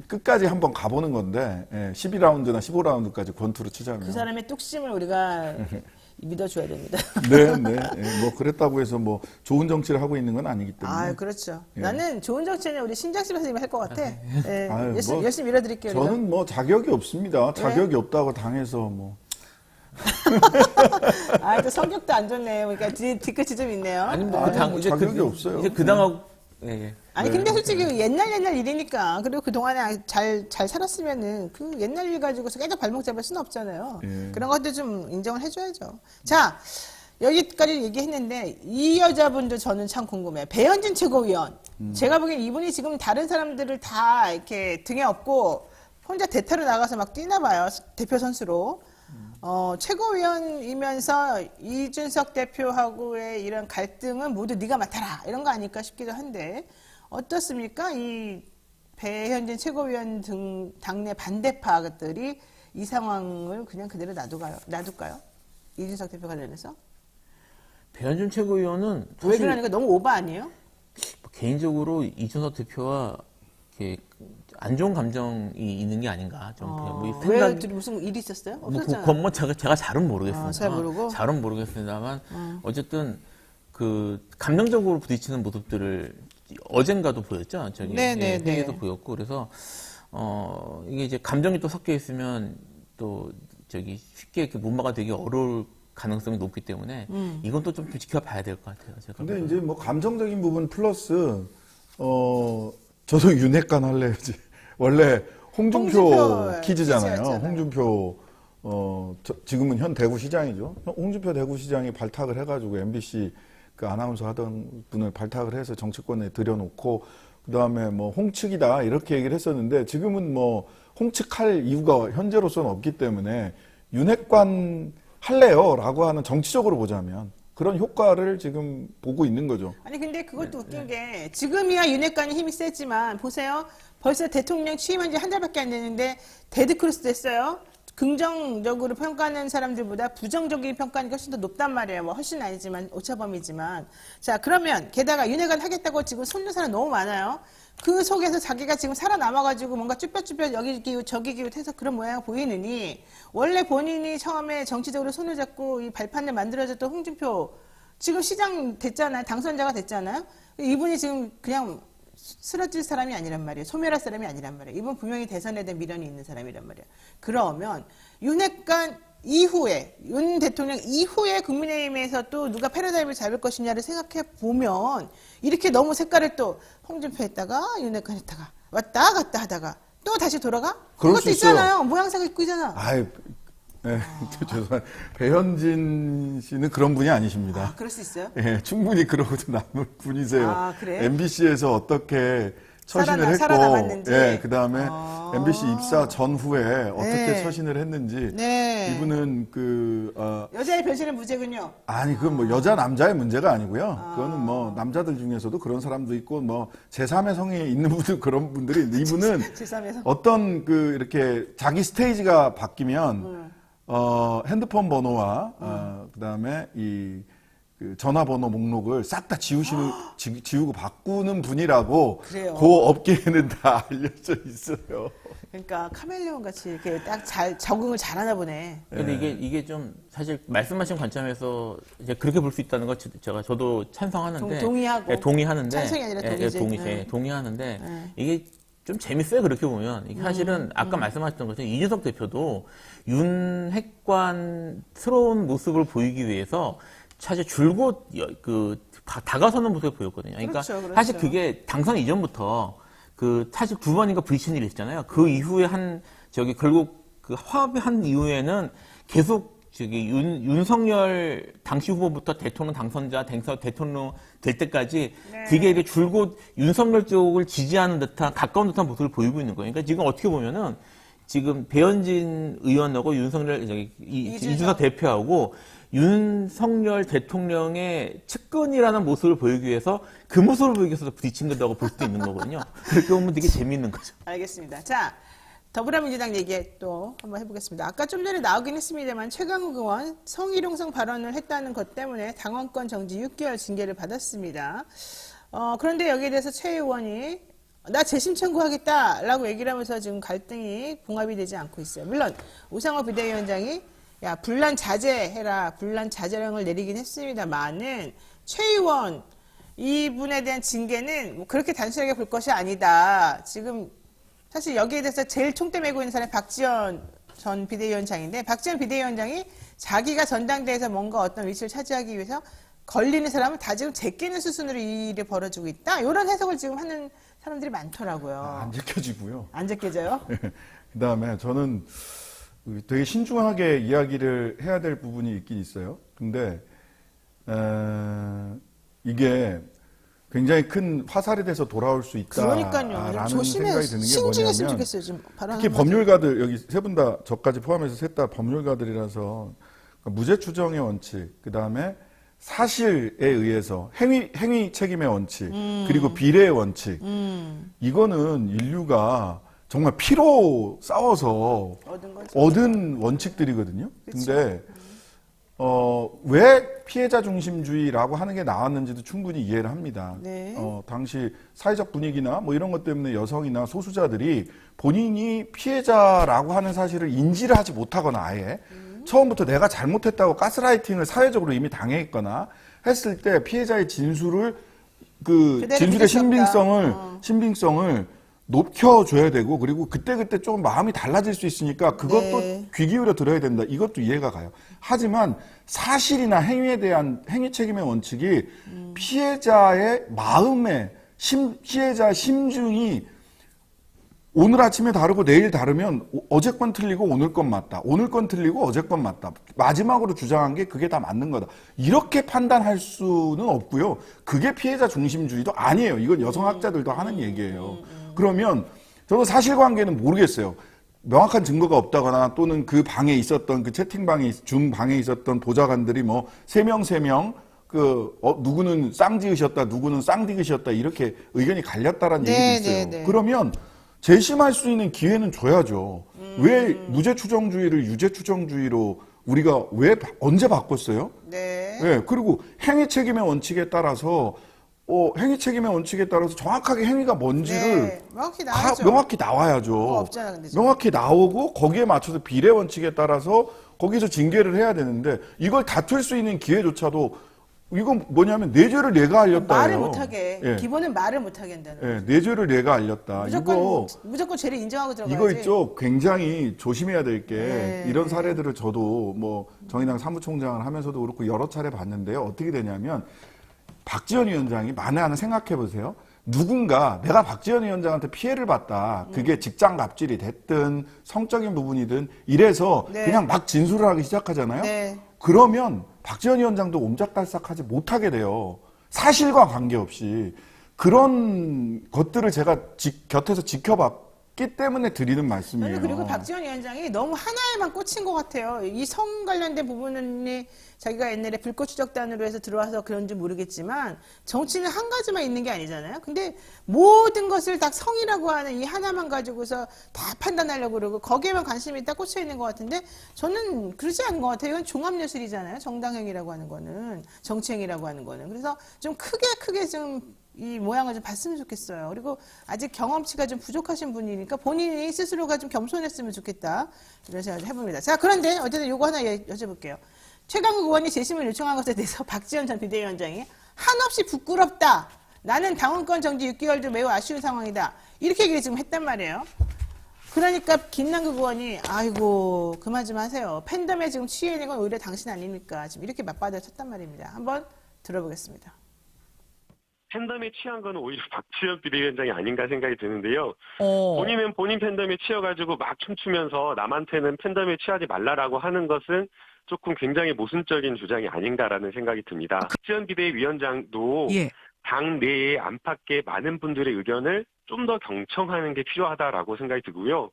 S2: 끝까지 한번 가보는 건데 12라운드나 15라운드까지 권투로 치자면.
S1: 그 사람의 뚝심을 우리가 믿어줘야 됩니다.
S2: 네. 뭐 그랬다고 해서 뭐 좋은 정치를 하고 있는 건 아니기 때문에.
S1: 아, 그렇죠.
S2: 예.
S1: 나는 좋은 정치는 우리 신장식 선생님이 할 것 같아. 예,
S2: 아유,
S1: 열심히 밀어드릴게요. 우리가.
S2: 저는 뭐 자격이 없습니다. 자격이 없다고 당해서 뭐.
S1: 아, 또 성격도 안 좋네요. 그러니까 뒤끝이 좀 있네요.
S3: 아니 뭐
S2: 아니,
S3: 당
S2: 뭐
S3: 이제
S2: 자격이 없어요.
S3: 이제 그 당하고 예.
S1: 아니 근데 솔직히 옛날 일이니까 그리고 그 동안에 잘 살았으면은 그 옛날 일 가지고서 계속 발목 잡을 수는 없잖아요.
S2: 예.
S1: 그런 것도 좀 인정을 해줘야죠. 자, 여기까지 얘기했는데 이 여자분도 저는 참 궁금해요. 배현진 최고위원. 제가 보기엔 이분이 지금 다른 사람들을 다 이렇게 등에 업고 혼자 대타로 나가서 막 뛰나 봐요. 대표 선수로. 최고위원이면서 이준석 대표하고의 이런 갈등은 모두 네가 맡아라 이런 거 아닐까 싶기도 한데 어떻습니까? 이 배현진 최고위원 등 당내 반대파들이 이 상황을 그냥 그대로 놔둘까요? 이준석 대표 관련해서?
S3: 배현준 최고위원은
S1: 왜
S3: 사실
S1: 그러니까 너무 오버 아니에요?
S3: 개인적으로 이준석 대표와 이렇게 안 좋은 감정이 있는 게 아닌가 좀 그냥 뭐
S1: 왜
S3: 생각
S1: 둘이 무슨 일이 있었어요?
S3: 뭐
S1: 없었잖아요.
S3: 그건 뭐 제가 잘은 모르겠습니다.
S1: 잘 모르고?
S3: 잘은 모르겠습니다만 어쨌든 그 감정적으로 부딪히는 모습들을 어젠가도 보였죠. 저기
S1: 네네네.
S3: 회의에도 보였고 그래서 이게 이제 감정이 또 섞여 있으면 또 저기 쉽게 이렇게 문마가 되기 어려울 가능성이 높기 때문에 이건 또 좀 지켜봐야 될 것 같아요. 제가.
S2: 근데 이제 뭐 감정적인 부분 플러스 저도 윤핵관 할래요. 원래 홍준표 퀴즈잖아요.
S1: 퀴즈였잖아요.
S2: 홍준표 지금은 현 대구시장이죠. 홍준표 대구시장이 발탁을 해가지고 MBC 그 아나운서 하던 분을 발탁을 해서 정치권에 들여놓고 그 다음에 뭐 홍측이다 이렇게 얘기를 했었는데 지금은 뭐 홍측할 이유가 현재로서는 없기 때문에 윤핵관 할래요라고 하는 정치적으로 보자면 그런 효과를 지금 보고 있는 거죠.
S1: 아니 근데 그것도 웃긴 게 지금이야 윤핵관이 힘이 세지만 보세요. 벌써 대통령 취임한 지 한 달밖에 안 됐는데 데드크로스 됐어요. 긍정적으로 평가하는 사람들보다 부정적인 평가하는 게 훨씬 더 높단 말이에요. 뭐 훨씬 아니지만 오차범위지만. 자 그러면 게다가 윤핵관 하겠다고 지금 손는 사람 너무 많아요. 그 속에서 자기가 지금 살아남아가지고 뭔가 쭈뼛쭈뼛 여기 기웃 저기 기웃해서 그런 모양이 보이느니 원래 본인이 처음에 정치적으로 손을 잡고 이 발판을 만들어줬던 홍준표 지금 시장 됐잖아요. 당선자가 됐잖아요. 이분이 지금 그냥 쓰러질 사람이 아니란 말이에요. 소멸할 사람이 아니란 말이에요. 이분 분명히 대선에 대한 미련이 있는 사람이란 말이에요. 그러면 윤핵관 이후에 윤 대통령 이후에 국민의힘에서 또 누가 패러다임을 잡을 것이냐를 생각해 보면 이렇게 너무 색깔을 또 홍준표 했다가 윤핵관 했다가 왔다 갔다 하다가 또 다시 돌아가?
S2: 그럴
S1: 그것도
S2: 수 있어요.
S1: 있잖아요. 모양새가 있고 있잖아.
S2: 아이, 네, 죄송합니다. 배현진 씨는 그런 분이 아니십니다.
S1: 그럴 수 있어요?
S2: 예, 충분히 그러고도 남은 분이세요.
S1: 아, 그래?
S2: MBC에서 어떻게 처신을
S1: 살아남았는지.
S2: 했고, 예, 그 다음에 MBC 입사 전후에 어떻게
S1: 네.
S2: 처신을 했는지.
S1: 네.
S2: 이분은
S1: 여자의 변신은 무죄군요.
S2: 아니, 그건 뭐 여자, 남자의 문제가 아니고요. 그거는 뭐 남자들 중에서도 그런 사람도 있고, 뭐 제3의 성에 있는 분들 그런 분들이 있는데 이분은
S1: 제3의 성.
S2: 어떤 이렇게 자기 스테이지가 바뀌면 핸드폰 번호와 그다음에 그 전화번호 목록을 싹 다 지우고 바꾸는 분이라고
S1: 그래요.
S2: 그 업계에는 다 알려져 있어요.
S1: 그러니까 카멜레온 같이 이렇게 딱 잘 적응을 잘하나 보네.
S3: 근데 이게 좀 사실 말씀하신 관점에서 이제 그렇게 볼 수 있다는 거 저도 찬성하는데
S1: 동의하고.
S3: 예, 동의하는데
S1: 찬성이 아니라 동의지.
S3: 동의하는데
S1: 네.
S3: 이게 좀 재밌어요. 그렇게 보면 이게 사실은 아까 말씀하셨던 것처럼 이준석 대표도 윤핵관스러운 모습을 보이기 위해서 사실 줄곧 다가서는 모습을 보였거든요. 그러니까
S1: 그렇죠.
S3: 사실 그게 당선 이전부터 사실 두 번인가 부딪힌 일이 있었잖아요. 그 이후에 결국 그 화합한 이후에는 계속 윤석열 당시 후보부터 대통령 당선자, 대통령 될 때까지 되게 이렇게 줄곧 윤석열 쪽을 지지하는 듯한 가까운 듯한 모습을 보이고 있는 거예요. 그러니까 지금 어떻게 보면은 지금 배현진 의원하고 이준석 대표하고 윤석열 대통령의 측근이라는 모습을 보이기 위해서 그 모습을 보이기 위해서 부딪힌 거라고 볼 수도 있는 거거든요. 그렇게 보면 되게 재미있는 거죠.
S1: 알겠습니다. 자, 더불어민주당 얘기 또 한번 해보겠습니다. 아까 좀 전에 나오긴 했습니다만 최강욱 의원 성희롱성 발언을 했다는 것 때문에 당원권 정지 6개월 징계를 받았습니다. 그런데 여기에 대해서 최 의원이 나 재심 청구하겠다라고 얘기를 하면서 지금 갈등이 봉합이 되지 않고 있어요. 물론 우상호 비대위원장이 야 분란 자제해라, 분란 자제령을 내리긴 했습니다만은 최 의원 이분에 대한 징계는 뭐 그렇게 단순하게 볼 것이 아니다. 지금 사실 여기에 대해서 제일 총대 메고 있는 사람이 박지원 전 비대위원장인데 박지원 비대위원장이 자기가 전당대회에서 뭔가 어떤 위치를 차지하기 위해서 걸리는 사람은 다 지금 제끼는 수순으로 이 일이 벌어지고 있다. 이런 해석을 지금 하는 사람들이 많더라고요.
S2: 안 지켜지고요.
S1: 안 제껴져요?
S2: 그다음에 저는 되게 신중하게 이야기를 해야 될 부분이 있긴 있어요. 근데 이게 굉장히 큰 화살이 돼서 돌아올 수
S1: 그러니까요.
S2: 있다라는
S1: 조심해,
S2: 생각이 드는 게
S1: 신중했으면
S2: 뭐냐면
S1: 좋겠어요. 지금
S2: 특히 법률가들 여기 세 분 다 저까지 포함해서 셋 다 법률가들이라서 무죄 추정의 원칙, 그 다음에 사실에 의해서 행위 책임의 원칙, 그리고 비례의 원칙, 이거는 인류가 정말 피로 싸워서 얻은 원칙들이거든요. 근데 왜 피해자 중심주의라고 하는 게 나왔는지도 충분히 이해를 합니다.
S1: 네.
S2: 당시 사회적 분위기나 뭐 이런 것 때문에 여성이나 소수자들이 본인이 피해자라고 하는 사실을 인지를 하지 못하거나 아예 처음부터 내가 잘못했다고 가스라이팅을 사회적으로 이미 당해 있거나 했을 때 피해자의 진술을 진술의 신빙성을 높여줘야 되고, 그리고 그때그때 조금 마음이 달라질 수 있으니까 그것도
S1: 네.
S2: 귀 기울여 들어야 된다. 이것도 이해가 가요. 하지만 사실이나 행위에 대한 행위 책임의 원칙이 피해자의 마음에, 피해자의 심중이 오늘 아침에 다르고 내일 다르면 어제 건 틀리고 오늘 건 맞다. 오늘 건 틀리고 어제 건 맞다. 마지막으로 주장한 게 그게 다 맞는 거다. 이렇게 판단할 수는 없고요. 그게 피해자 중심주의도 아니에요. 이건 여성학자들도 하는 얘기예요. 그러면 저는 사실관계는 모르겠어요. 명확한 증거가 없다거나 또는 그 방에 있었던 그 채팅방에 줌 방에 있었던 보좌관들이 뭐 3명 누구는 쌍지으셨다, 누구는 쌍디으셨다 이렇게 의견이 갈렸다라는 얘기도 있어요. 그러면 재심할 수 있는 기회는 줘야죠. 왜 무죄 추정주의를 유죄 추정주의로 우리가 언제 바꿨어요?
S1: 네.
S2: 네. 그리고 행위 책임의 원칙에 따라서 정확하게 행위가 뭔지를
S1: 명확히 나와야죠.
S2: 명확히 나와야죠.
S1: 없잖아, 근데 지금.
S2: 명확히 나오고 거기에 맞춰서 비례 원칙에 따라서 거기서 징계를 해야 되는데 이걸 다툴 수 있는 기회조차도 이건 뭐냐면 내 죄를 내가 알렸다예요.
S1: 말을 못하게.
S2: 예.
S1: 기본은 말을 못하게 한다는 거죠.
S2: 내 죄를 내가 알렸다.
S1: 무조건 죄를 인정하고 들어가야지.
S2: 이거 있죠. 굉장히 조심해야 될 게
S1: 네.
S2: 이런 사례들을 저도 뭐 정의당 사무총장을 하면서도 그렇고 여러 차례 봤는데요. 어떻게 되냐면 박지원 위원장이 만에 하나 생각해 보세요. 누군가 내가 박지원 위원장한테 피해를 봤다. 그게 직장 갑질이 됐든 성적인 부분이든 이래서
S1: 네.
S2: 그냥 막 진술을 하기 시작하잖아요.
S1: 네.
S2: 그러면 박지원 위원장도 옴짝달싹하지 못하게 돼요. 사실과 관계없이. 그런 것들을 제가 곁에서 때문에 드리는 말씀이에요.
S1: 저는 그리고 박지원 위원장이 너무 하나에만 꽂힌 것 같아요. 이 성 관련된 부분은 자기가 옛날에 불꽃 추적단으로 해서 들어와서 그런지 모르겠지만 정치는 한 가지만 있는 게 아니잖아요. 근데 모든 것을 다 성이라고 하는 이 하나만 가지고서 다 판단하려고 그러고 거기에만 관심이 딱 꽂혀 있는 것 같은데 저는 그러지 않은 것 같아요. 이건 종합예술이잖아요. 정당행위라고 하는 거는 정치행위라고 하는 거는. 그래서 좀 크게 좀 이 모양을 좀 봤으면 좋겠어요. 그리고 아직 경험치가 좀 부족하신 분이니까 본인이 스스로가 좀 겸손했으면 좋겠다. 이런 생각을 해봅니다. 자, 그런데 어쨌든 요거 하나 여쭤볼게요. 최강욱 의원이 재심을 요청한 것에 대해서 박지원 전 비대위원장이 한없이 부끄럽다. 나는 당원권 정지 6개월도 매우 아쉬운 상황이다. 이렇게 얘기를 지금 했단 말이에요. 그러니까 김남국 의원이 아이고 그만 좀 하세요. 팬덤에 지금 취해 있는 건 오히려 당신 아닙니까? 지금 이렇게 맞받아쳤단 말입니다. 한번 들어보겠습니다.
S4: 팬덤에 취한 건 오히려 박지원 비대위원장이 아닌가 생각이 드는데요.
S5: 어.
S4: 본인은 본인 팬덤에 취해가지고 막 춤추면서 남한테는 팬덤에 취하지 말라라고 하는 것은 조금 굉장히 모순적인 주장이 아닌가라는 생각이 듭니다. 박지원 비대위원장도
S5: 예.
S4: 당 내에 안팎의 많은 분들의 의견을 좀 더 경청하는 게 필요하다라고 생각이 들고요.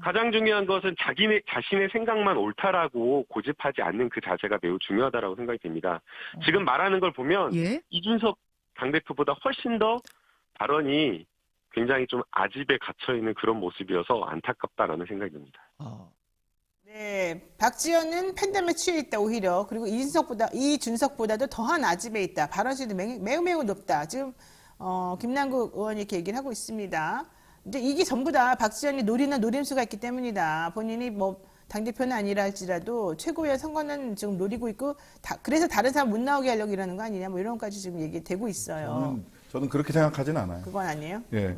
S4: 가장 중요한 것은 자신의 생각만 옳다라고 고집하지 않는 그 자세가 매우 중요하다라고 생각이 듭니다. 지금 말하는 걸 보면
S5: 예.
S4: 이준석 당대표보다 훨씬 더 발언이 굉장히 좀 아집에 갇혀있는 그런 모습이어서 안타깝다라는 생각이 듭니다.
S1: 네, 박지원은 팬덤에 취해 있다 오히려. 그리고 이준석보다도 더한 아집에 있다. 발언실도 매우 높다. 지금 김남국 의원이 이렇게 얘기를 하고 있습니다. 근데 이게 전부 다 박지원이 노리는 노림수가 있기 때문이다. 본인이 뭐 당대표는 아니라 할지라도 최고위원 선거는 지금 노리고 있고 그래서 다른 사람 못 나오게 하려고 이러는 거 아니냐 뭐 이런 것까지 지금 얘기되고 있어요.
S2: 저는 그렇게 생각하지는 않아요.
S1: 그건 아니에요?
S2: 예.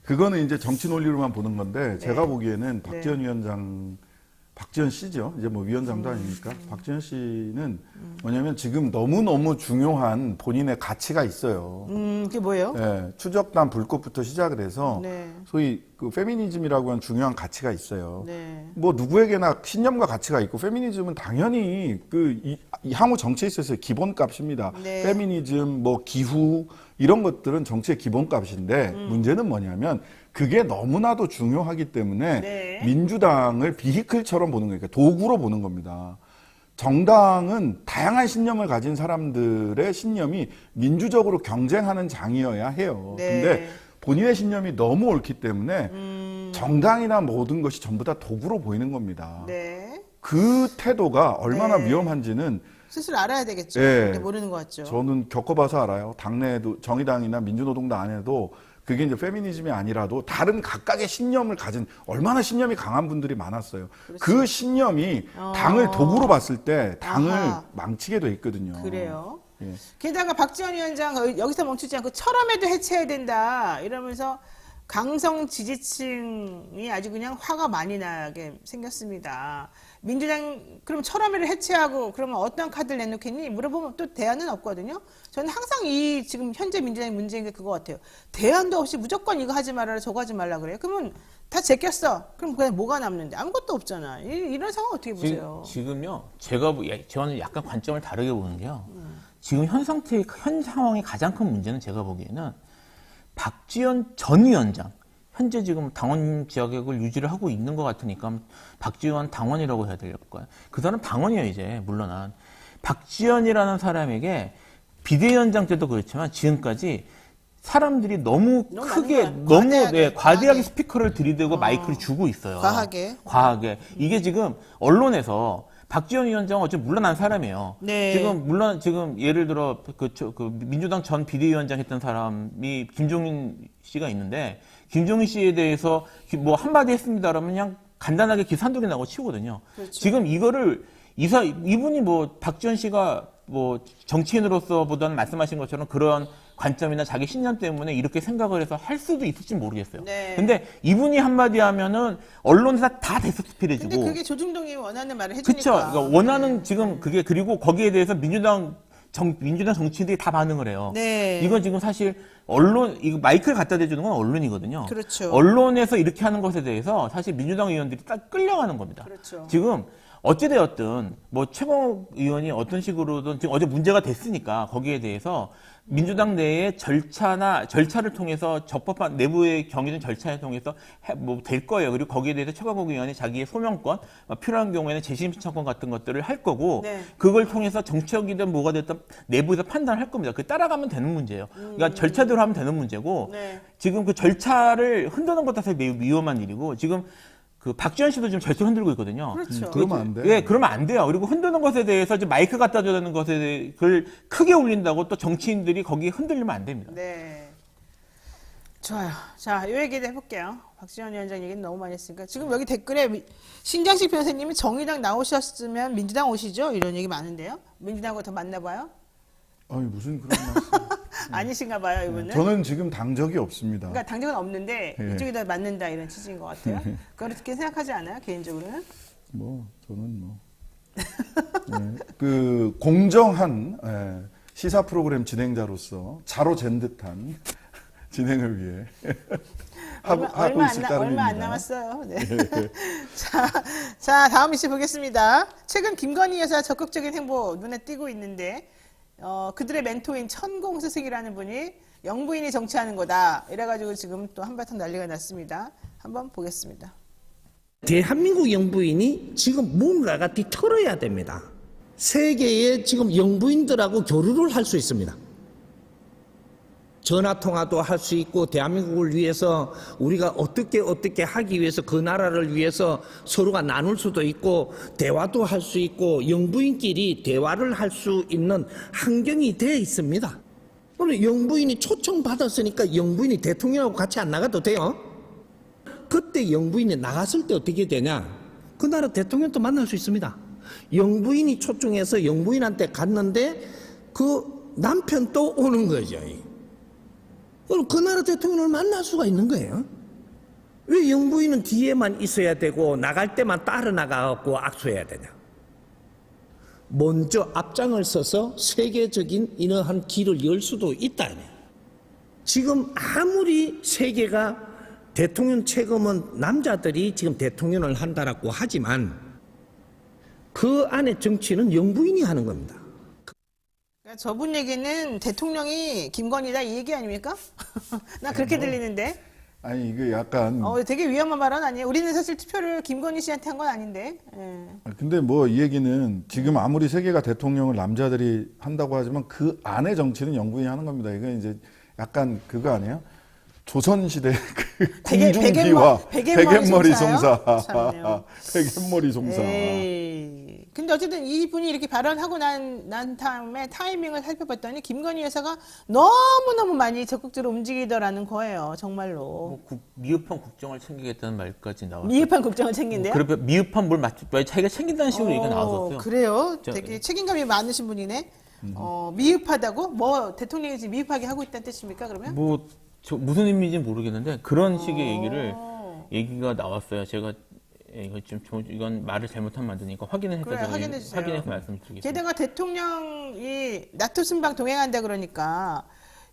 S2: 그거는 이제 정치 논리로만 보는 건데 제가 보기에는 박지원
S1: 네.
S2: 위원장, 박지원 씨죠. 이제 뭐 위원장도 아니니까. 박지원 씨는 뭐냐면 지금 너무너무 중요한 본인의 가치가 있어요.
S1: 그게 뭐예요?
S2: 예. 추적단 불꽃부터 시작을 해서
S1: 네.
S2: 소위 그 페미니즘이라고 하는 중요한 가치가 있어요.
S1: 네.
S2: 뭐 누구에게나 신념과 가치가 있고 페미니즘은 당연히 이 향후 정치에 있어서 기본값입니다.
S1: 네.
S2: 페미니즘, 뭐 기후 이런 것들은 정치의 기본값인데 문제는 뭐냐면 그게 너무나도 중요하기 때문에
S1: 네.
S2: 민주당을 비히클처럼 보는 거니까 도구로 보는 겁니다. 정당은 다양한 신념을 가진 사람들의 신념이 민주적으로 경쟁하는 장이어야 해요.
S1: 네.
S2: 근데 본인의 신념이 너무 옳기 때문에 정당이나 모든 것이 전부 다 도구로 보이는 겁니다.
S1: 네.
S2: 그 태도가 얼마나
S1: 네.
S2: 위험한지는
S1: 스스로 알아야 되겠죠.
S2: 예.
S1: 근데 모르는 것 같죠.
S2: 저는 겪어봐서 알아요. 당내에도 정의당이나 민주노동당 안에도 그게 이제 페미니즘이 아니라도 다른 각각의 신념을 가진 얼마나 신념이 강한 분들이 많았어요. 그 신념이 당을 도구로 봤을 때 당을
S1: 아하.
S2: 망치게 돼 있거든요.
S1: 그래요.
S2: 예.
S1: 게다가 박지원 위원장 여기서 멈추지 않고 철험에도 해체해야 된다 이러면서 강성 지지층이 아주 그냥 화가 많이 나게 생겼습니다. 민주당 그럼 철험회를 해체하고 그러면 어떤 카드를 내놓겠니? 물어보면 또 대안은 없거든요. 저는 항상 이 지금 현재 민주당의 문제인 게 그거 같아요. 대안도 없이 무조건 이거 하지 말아라 저거 하지 말라 그래요. 그러면 다 제꼈어. 그럼 그냥 뭐가 남는데 아무것도 없잖아. 이런 상황 어떻게 보세요?
S3: 지금요, 저는 약간 관점을 다르게 보는 게요. 지금 현 상황의 가장 큰 문제는 제가 보기에는 박지원 전 위원장, 현재 지금 당원 자격을 유지를 하고 있는 것 같으니까 박지원 당원이라고 해야 될까요? 그 사람 당원이에요, 이제, 물러난. 박지원이라는 사람에게 비대위원장 때도 그렇지만 지금까지 사람들이 너무 크게, 과대하게 스피커를 들이대고 마이크를 주고 있어요. 과하게. 이게 지금 언론에서 박지원 위원장은 어차피 물러난 사람이에요.
S1: 네.
S3: 지금 예를 들어 민주당 전 비대위원장 했던 사람이 김종인 씨가 있는데 김종인 씨에 대해서 뭐 한마디 했습니다라면 그냥 간단하게 기사 한두 개 나고 치우거든요.
S1: 그렇죠.
S3: 지금 이거를 이분이 뭐 박지원 씨가 뭐 정치인으로서보다는 말씀하신 것처럼 그런 관점이나 자기 신념 때문에 이렇게 생각을 해서 할 수도 있을지 모르겠어요.
S1: 네.
S3: 근데 이분이 한마디 하면은 언론에서 다 데스크필해주고.
S1: 근데 그게 조중동이 원하는 말을 해주니까.
S3: 그쵸. 그러니까 원하는 지금 그게 그리고 거기에 대해서 민주당 정치인들이 다 반응을 해요.
S1: 네.
S3: 이건 지금 사실 이거 마이크를 갖다 대주는 건 언론이거든요.
S1: 그렇죠.
S3: 언론에서 이렇게 하는 것에 대해서 사실 민주당 의원들이 딱 끌려가는 겁니다.
S1: 그렇죠.
S3: 지금 어찌되었든 뭐 최강욱 의원이 어떤 식으로든 지금 어제 문제가 됐으니까 거기에 대해서 민주당 내의 절차를 통해서 적법한 내부의 경위는 절차를 통해서 뭐 될 거예요. 그리고 거기에 대해서 최강욱 의원이 자기의 소명권, 필요한 경우에는 재심 신청권 같은 것들을 할 거고
S1: 네.
S3: 그걸 통해서 정치적이든 뭐가 됐든 내부에서 판단을 할 겁니다. 그 따라가면 되는 문제예요. 그러니까 절차대로 하면 되는 문제고
S1: 네.
S3: 지금 그 절차를 흔드는 것 자체가 매우 위험한 일이고 지금 그 박지원 씨도 지금 절차를 흔들고 있거든요.
S1: 그렇죠.
S2: 그러면 안 돼.
S3: 예, 그러면 안 돼요. 그리고 흔드는 것에 대해서 지금 마이크 갖다 줘야 되는 것에 대해 그걸 크게 울린다고 또 정치인들이 거기에 흔들리면 안 됩니다.
S1: 네. 좋아요. 자, 이 얘기도 해볼게요. 박지원 위원장 얘기는 너무 많이 했으니까. 지금 여기 댓글에 신장식 변호사님이 정의당 나오셨으면 민주당 오시죠? 이런 얘기 많은데요. 민주당하고 더 맞나 봐요?
S2: 아니 무슨 그런 말씀.
S1: 아니신가 봐요, 이분은.
S2: 저는 지금 당 적이 없습니다.
S1: 그러니까 당적은 없는데
S2: 예.
S1: 이쪽이 더 맞는다 이런 취지인 것 같아요. 그렇게 생각하지 않아요, 개인적으로는?
S2: 뭐 저는 뭐 그 공정한 시사 프로그램 진행자로서 자로 잰 듯한 진행을 위해 하고 있을 따름입니다.
S1: 얼마 안 남았어요. 네. 자, 다음 이슈 보겠습니다. 최근 김건희 여사 적극적인 행보 눈에 띄고 있는데 그들의 멘토인 천공 스승이라는 분이 영부인이 정치하는 거다. 이래가지고 지금 또 한바탕 난리가 났습니다. 한번 보겠습니다.
S5: 대한민국 영부인이 지금 뭔가가 뒤틀어야 됩니다. 세계의 지금 영부인들하고 교류를 할 수 있습니다. 전화통화도 할 수 있고 대한민국을 위해서 우리가 어떻게 하기 위해서 그 나라를 위해서 서로가 나눌 수도 있고 대화도 할 수 있고 영부인끼리 대화를 할 수 있는 환경이 되어 있습니다. 오늘 영부인이 초청받았으니까 영부인이 대통령하고 같이 안 나가도 돼요. 그때 영부인이 나갔을 때 어떻게 되냐? 그 나라 대통령도 만날 수 있습니다. 영부인이 초청해서 영부인한테 갔는데 그 남편 또 오는 거죠. 그럼 그 나라 대통령을 만날 수가 있는 거예요. 왜 영부인은 뒤에만 있어야 되고 나갈 때만 따라 나가고 악수해야 되냐? 먼저 앞장을 서서 세계적인 이러한 길을 열 수도 있다. 지금 아무리 세계가 대통령 책임은 남자들이 지금 대통령을 한다라고 하지만 그 안에 정치는 영부인이 하는 겁니다.
S1: 그러니까 저분 얘기는 대통령이 김건희다 이 얘기 아닙니까? 나 그렇게 들리는데.
S2: 아니 이게 약간
S1: 되게 위험한 발언 아니에요? 우리는 사실 투표를 김건희 씨한테 한 건 아닌데. 예.
S2: 근데 뭐 이 얘기는 지금 아무리 세계가 대통령을 남자들이 한다고 하지만 그 안에 정치는 영부인이 하는 겁니다. 이건 이제 약간 그거 아니에요? 조선시대 그 궁중기와 백앤머리 송사. 백앤머리 송사.
S1: 에이. 근데 어쨌든 이분이 이렇게 발언하고 난 다음에 타이밍을 살펴봤더니 김건희 여사가 너무너무 많이 적극적으로 움직이더라는 거예요. 정말로.
S3: 뭐 미흡한 국정을 챙기겠다는 말까지 나왔어요.
S1: 미흡한 국정을 챙긴대요?
S3: 그래 미흡한 뭘 자기가 챙긴다는 식으로 얘기가 나왔었어요.
S1: 그래요? 되게 책임감이 많으신 분이네. 미흡하다고? 뭐 대통령이 지금 미흡하게 하고 있다는 뜻입니까? 그러면?
S3: 뭐 무슨 의미인지 모르겠는데 그런 식의 얘기가 나왔어요. 제가 이건 말을 잘못하면 안 되니까 확인을 해서
S1: 그래, 확인해주세요.
S3: 확인해서 말씀드리겠습니다.
S1: 게다가 대통령이 나토 순방 동행한다 그러니까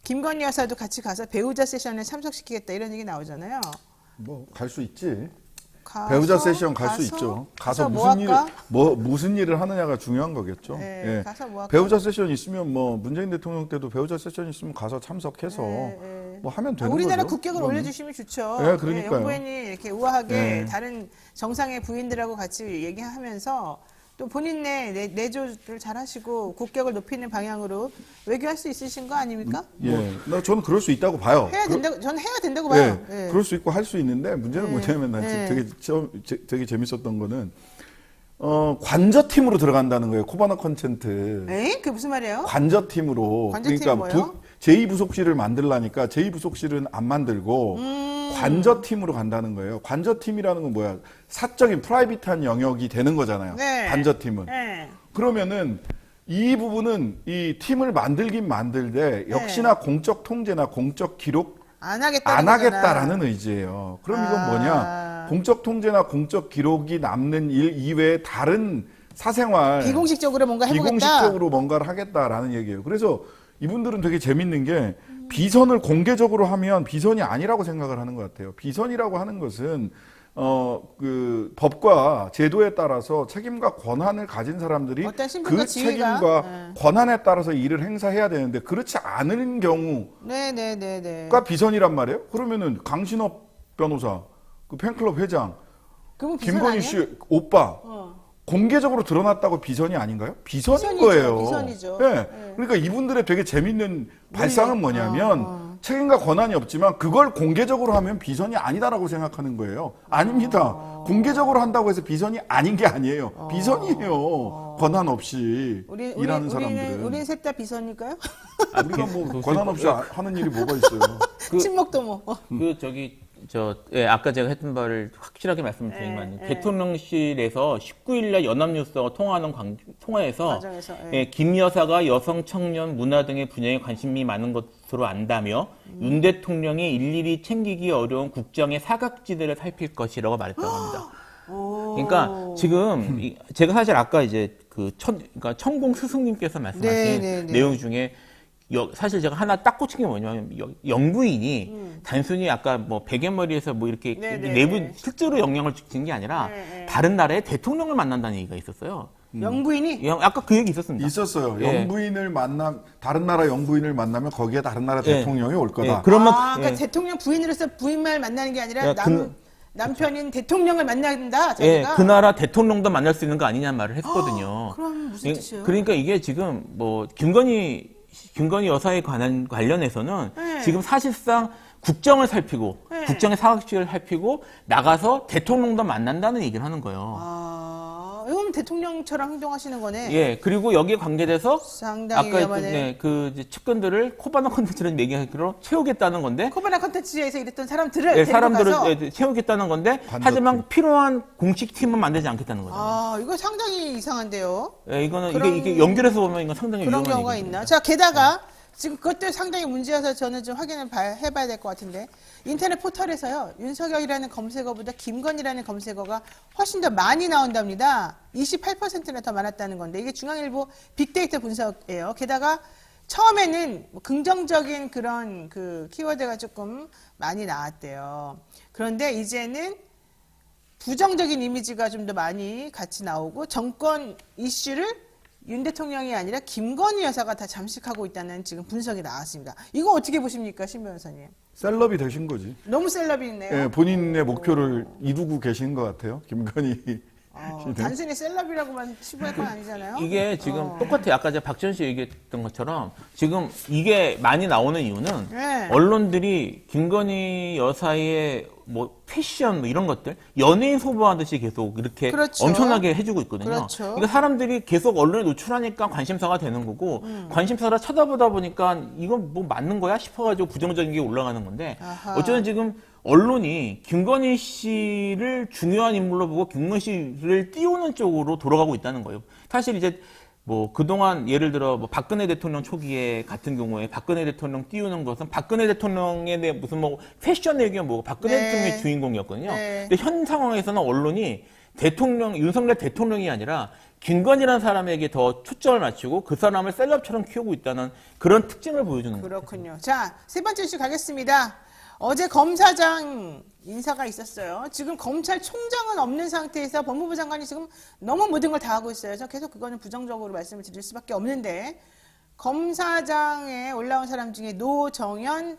S1: 김건희 여사도 같이 가서 배우자 세션에 참석시키겠다 이런 얘기 나오잖아요.
S2: 뭐 갈 수 있지.
S1: 가서,
S2: 배우자 세션 갈 수 있죠. 가서 무슨 일을 하느냐가 중요한 거겠죠.
S1: 네,
S2: 예.
S1: 가서 뭐 할까?
S2: 배우자 세션 있으면 뭐 문재인 대통령 때도 배우자 세션 있으면 가서 참석해서 뭐 하면 되는
S1: 우리나라
S2: 거죠.
S1: 국격을
S2: 그거는.
S1: 올려주시면 좋죠.
S2: 네, 그러니까요.
S1: 영부인이 이렇게 우아하게
S2: 네.
S1: 다른 정상의 부인들하고 같이 얘기하면서 또 본인 내조를 잘하시고 국격을 높이는 방향으로 외교할 수 있으신 거 아닙니까?
S2: 예, 저는 그럴 수 있다고 봐요.
S1: 저는 해야 된다고 봐요.
S2: 예,
S1: 예.
S2: 그럴 수 있고 할 수 있는데 문제는 뭐냐면 난
S1: 네.
S2: 되게 재밌었던 거는 관저팀으로 들어간다는 거예요. 코바나 컨텐트.
S1: 에이? 그게 무슨 말이에요?
S2: 관저팀으로.
S1: 관저팀이
S2: 그러니까
S1: 뭐예요?
S2: 제2부속실을 만들라니까 제2부속실은 안 만들고 관저팀으로 간다는 거예요. 관저팀이라는 건 뭐야? 사적인 프라이빗한 영역이 되는 거잖아요.
S1: 네.
S2: 관저팀은.
S1: 네.
S2: 그러면은 이 부분은 이 팀을 만들긴 만들되 역시나 공적 통제나 공적 기록
S1: 안
S2: 하겠다라는 의지예요. 그럼 이건 뭐냐? 공적 통제나 공적 기록이 남는 일 이외에 다른 사생활
S1: 비공식적으로 뭔가 해보겠다.
S2: 비공식적으로 뭔가를 하겠다라는 얘기예요. 그래서 이분들은 되게 재밌는 게 비선을 공개적으로 하면 비선이 아니라고 생각을 하는 것 같아요. 비선이라고 하는 것은 그 법과 제도에 따라서 책임과 권한을 가진 사람들이
S1: 어떤 신분과
S2: 그
S1: 지위가,
S2: 책임과 권한에 따라서 일을 행사해야 되는데 그렇지 않은 경우가
S1: 네네네네.
S2: 비선이란 말이에요. 그러면은 강신업 변호사, 그 팬클럽 회장,
S1: 그럼 비선
S2: 김건희
S1: 아니에요?
S2: 씨 오빠 공개적으로 드러났다고 비선이 아닌가요? 비선인
S1: 비선이죠,
S2: 거예요.
S1: 비선이죠.
S2: 네.
S1: 네.
S2: 그러니까 이분들의 되게 재밌는 발상은 뭐냐면
S1: 어.
S2: 책임과 권한이 없지만 그걸 공개적으로 하면 비선이 아니다라고 생각하는 거예요. 아닙니다. 공개적으로 한다고 해서 비선이 아닌 게 아니에요. 비선이에요. 권한 없이 일하는 사람들은.
S1: 우리는 셋 다 비선일까요?
S2: 우리가 뭐 권한 없이 하는 일이 뭐가 있어요.
S1: 친목도 뭐.
S3: 아까 제가 했던 바를 확실하게 말씀드리면
S1: 네.
S3: 대통령실에서 19일날 연합뉴스와 통화하는 통화에서
S1: 과정에서,
S3: 김 여사가 여성, 청년, 문화 등의 분야에 관심이 많은 것으로 안다며 윤 대통령이 일일이 챙기기 어려운 국정의 사각지대를 살필 것이라고 말했다고 합니다. 그러니까 지금 제가 사실 아까 이제 그러니까 천공 스승님께서 말씀하신
S1: 네네네.
S3: 내용 중에 사실 제가 하나 딱 꽂힌 게 뭐냐면 영부인이 단순히 아까 뭐 베갯머리에서 뭐 이렇게
S1: 네네네.
S3: 내부 실제로 영향을 주는 게 아니라
S1: 네.
S3: 다른 나라의 대통령을 만난다는 얘기가 있었어요.
S1: 영부인이
S3: 아까 그 얘기 있었습니다.
S2: 있었어요.
S3: 예.
S2: 영부인을 다른 나라 영부인을 만나면 거기에 다른 나라 대통령이 올 거다.
S3: 그러면
S1: 그러니까 대통령 부인으로서 부인만 만나는 게 아니라
S3: 야,
S1: 남편인 대통령을 만난다.
S3: 예,
S1: 자기가.
S3: 그 나라 대통령도 만날 수 있는 거 아니냐는 말을 했거든요.
S1: 그럼 무슨 뜻이에요?
S3: 그러니까 이게 지금 뭐 김건희 여사에 관련해서는
S1: 네.
S3: 지금 사실상 국정을 살피고
S1: 네.
S3: 국정의 사각지대를 살피고 나가서 대통령도 만난다는 얘기를 하는 거예요.
S1: 이건 대통령처럼 행동하시는 거네.
S3: 예, 그리고 여기에 관계돼서
S1: 상당히
S3: 아까
S1: 위험하네.
S3: 그 이제 측근들을 코바나 콘텐츠를 얘기하기로 채우겠다는 건데
S1: 코바나 컨텐츠에서 일했던 사람들을
S3: 예,
S1: 데리고
S3: 사람들을
S1: 가서
S3: 채우겠다는 건데 하지만 필요한 공식 팀은 만들지 않겠다는 거죠.
S1: 이거 상당히 이상한데요.
S3: 예, 이거는
S1: 그런-
S3: 이게 연결해서 보면 이건 상당히
S1: 그런
S3: 위험한
S1: 경우가
S3: 얘기입니다.
S1: 있나? 자, 게다가 지금 그것도 상당히 문제여서 저는 좀 확인을 해봐야 될 것 같은데 인터넷 포털에서요 윤석열이라는 검색어보다 김건희라는 검색어가 훨씬 더 많이 나온답니다. 28%나 더 많았다는 건데 이게 중앙일보 빅데이터 분석이에요. 게다가 처음에는 뭐 긍정적인 그런 그 키워드가 조금 많이 나왔대요. 그런데 이제는 부정적인 이미지가 좀 더 많이 같이 나오고 정권 이슈를 윤 대통령이 아니라 김건희 여사가 다 잠식하고 있다는 지금 분석이 나왔습니다. 이거 어떻게 보십니까, 신 변호사님?
S2: 셀럽이 되신 거지.
S1: 너무 셀럽이네요.
S2: 예, 본인의 목표를 이루고 계신 것 같아요. 김건희 씨는.
S1: 단순히 셀럽이라고만 치부할 건 아니잖아요.
S3: 이게 지금 똑같아요. 아까 제가 박지원 씨 얘기했던 것처럼 지금 이게 많이 나오는 이유는
S1: 네.
S3: 언론들이 김건희 여사의 뭐 패션 뭐 이런 것들 연예인 소비하듯이 계속 이렇게
S1: 그렇죠.
S3: 엄청나게 해주고 있거든요.
S1: 그렇죠.
S3: 그러니까 사람들이 계속 언론에 노출하니까 관심사가 되는 거고 관심사를 찾아보다 보니까 이건 뭐 맞는 거야 싶어가지고 부정적인 게 올라가는 건데
S1: 아하.
S3: 어쨌든 지금 언론이 김건희 씨를 중요한 인물로 보고 김건희 씨를 띄우는 쪽으로 돌아가고 있다는 거예요. 사실 이제 뭐 그동안 예를 들어 뭐 박근혜 대통령 초기에 같은 경우에 박근혜 대통령 띄우는 것은 박근혜 대통령에 대해 무슨 뭐 패션 얘기가 뭐 박근혜
S1: 네.
S3: 대통령의 주인공이었거든요.
S1: 네.
S3: 근데 현 상황에서는 언론이 윤석열 대통령이 아니라 김건희라는 사람에게 더 초점을 맞추고 그 사람을 셀럽처럼 키우고 있다는 그런 특징을 보여주는 거예요.
S1: 그렇군요. 자, 세 번째 이슈 가겠습니다. 어제 검사장 인사가 있었어요. 지금 검찰총장은 없는 상태에서 법무부 장관이 지금 너무 모든 걸 다 하고 있어요. 그래서 계속 그거는 부정적으로 말씀을 드릴 수밖에 없는데 검사장에 올라온 사람 중에 노정연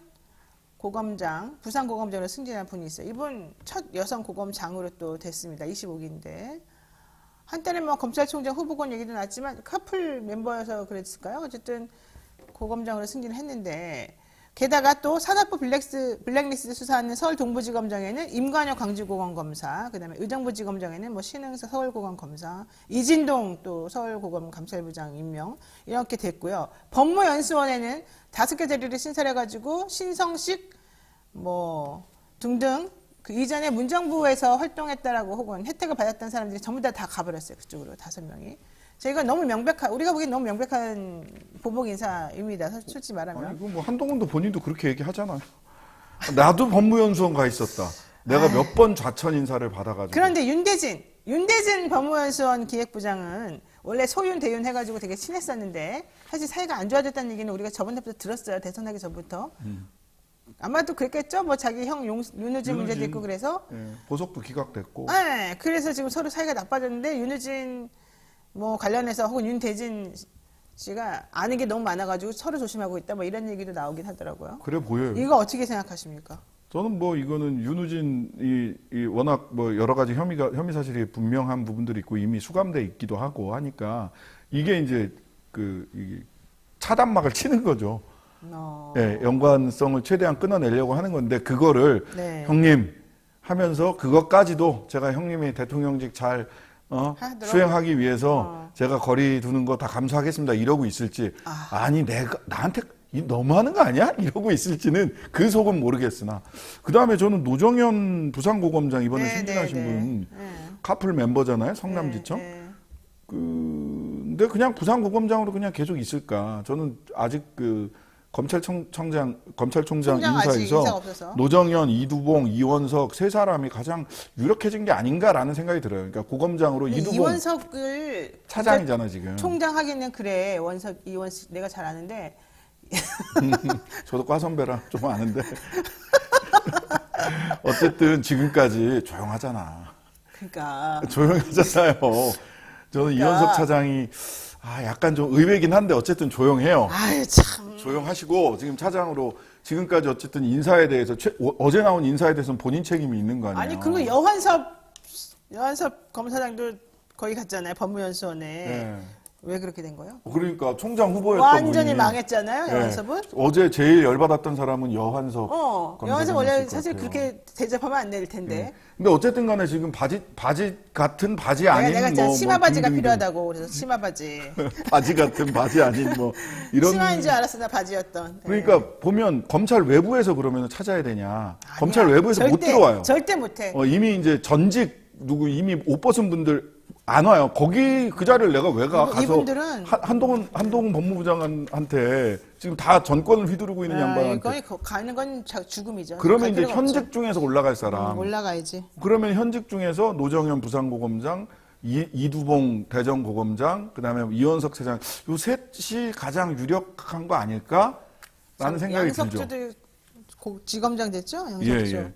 S1: 고검장, 부산고검장으로 승진한 분이 있어요. 이분 첫 여성 고검장으로 또 됐습니다. 25기인데. 한때는 뭐 검찰총장 후보군 얘기도 났지만 커플 멤버여서 그랬을까요? 어쨌든 고검장으로 승진을 했는데 게다가 또 산업부 블랙리스트 수사하는 서울 동부지검장에는 임관혁 광주고검 검사, 그다음에 의정부지검장에는 뭐 신흥서 서울고검 검사, 이진동 또 서울고검 감찰부장 임명 이렇게 됐고요. 법무연수원에는 5개 자리를 신설해가지고 신성식 뭐 등등 그 이전에 문정부에서 활동했다라고 혹은 혜택을 받았던 사람들이 전부 다 가버렸어요. 그쪽으로 5명이. 저희가 너무 우리가 보기엔 너무 명백한 보복 인사입니다. 솔직히 말하면.
S2: 아니, 이거 뭐 한동훈도 본인도 그렇게 얘기하잖아요. 나도 법무연수원 가 있었다. 내가 몇 번 좌천 인사를 받아가지고.
S1: 그런데 윤대진 법무연수원 기획부장은 원래 소윤 대윤 해가지고 되게 친했었는데 사실 사이가 안 좋아졌다는 얘기는 우리가 저번 달부터 들었어요. 대선 하기 전부터. 아마도 그랬겠죠. 뭐 자기 형 윤우진 문제도 있고 그래서.
S2: 예, 보석도 기각됐고.
S1: 네, 그래서 지금 서로 사이가 나빠졌는데 윤우진 뭐 관련해서 혹은 윤대진 씨가 아는 게 너무 많아가지고 서로 조심하고 있다. 뭐 이런 얘기도 나오긴 하더라고요.
S2: 그래 보여요.
S1: 이거 어떻게 생각하십니까?
S2: 저는 뭐 이거는 윤우진이 워낙 뭐 여러 가지 혐의 사실이 분명한 부분들이 있고 이미 수감돼 있기도 하고 하니까 이게 이제 이 차단막을 치는 거죠. 예, 연관성을 최대한 끊어내려고 하는 건데 그거를
S1: 네.
S2: 형님 하면서 그것까지도 제가 형님이 대통령직 잘
S1: 하도록?
S2: 수행하기 위해서 제가 거리 두는 거 다 감수하겠습니다 이러고 있을지 아니 내가 나한테 너무하는 거 아니야? 이러고 있을지는 그 속은 모르겠으나 그 다음에 저는 노정현 부산고검장 이번에
S1: 네,
S2: 승진하신
S1: 네,
S2: 분
S1: 네.
S2: 카풀 멤버잖아요 성남지청
S1: 네.
S2: 근데 그냥 부산고검장으로 그냥 계속 있을까? 저는 아직 검찰총장
S1: 총장 아직 인사가
S2: 인사에서
S1: 없어서.
S2: 노정현, 이두봉, 이원석 세 사람이 가장 유력해진 게 아닌가라는 생각이 들어요. 그러니까 고검장으로 이두봉
S1: 이원석을
S2: 차장이잖아 지금.
S1: 총장 하기는 그래. 이원석 내가 잘 아는데
S2: 저도 과 선배라 좀 아는데 어쨌든 지금까지 조용하잖아.
S1: 그러니까
S2: 조용하잖아요. 저는 이원석 차장이 약간 좀 의외긴 한데 어쨌든 조용해요.
S1: 아유 참.
S2: 조용하시고 지금 차장으로 지금까지 어쨌든 인사에 대해서 어제 나온 인사에 대해서는 본인 책임이 있는 거 아니에요?
S1: 아니 그리고 여한섭 검사장도 거기 갔잖아요. 법무연수원에.
S2: 네.
S1: 왜 그렇게 된 거예요?
S2: 그러니까 총장 후보였던
S1: 완전히
S2: 분이
S1: 망했잖아요.
S2: 네.
S1: 여한섭은.
S2: 어제 제일 열받았던 사람은 여한섭.
S1: 여한섭 원래
S2: 검사장이었을 것
S1: 사실
S2: 같아요.
S1: 그렇게 대접하면 안 될 텐데.
S2: 네. 근데 어쨌든 간에 지금 바지 같은 바지 아닌
S1: 내가
S2: 뭐
S1: 치마 바지가
S2: 등등등.
S1: 필요하다고 그래서 치마 바지.
S2: 바지 같은 바지 아닌 뭐 이런
S1: 치마인 줄 알았어 나 바지였던. 네.
S2: 그러니까 보면 검찰 외부에서 그러면 찾아야 되냐? 검찰 외부에서 못 들어와요.
S1: 절대 못해.
S2: 이미 이제 전직 이미 옷 벗은 분들 안 와요. 거기 그 자리를 내가 왜 가? 가서
S1: 이분들은
S2: 한동훈 법무부 장관한테 지금 다 전권을 휘두르고 있는 양반한테
S1: 이거 가는 건 죽음이죠.
S2: 그러면
S1: 갈
S2: 이제
S1: 필요가
S2: 현직
S1: 없죠.
S2: 중에서 올라갈 사람
S1: 올라가야지.
S2: 그러면 현직 중에서 노정현 부산고검장 이두봉 대전고검장 그다음에 이원석 차장 요 셋이 가장 유력한 거 아닐까? 라는 생각이 들죠.
S1: 양석주도 지검장 됐죠? 양석주.
S2: 예.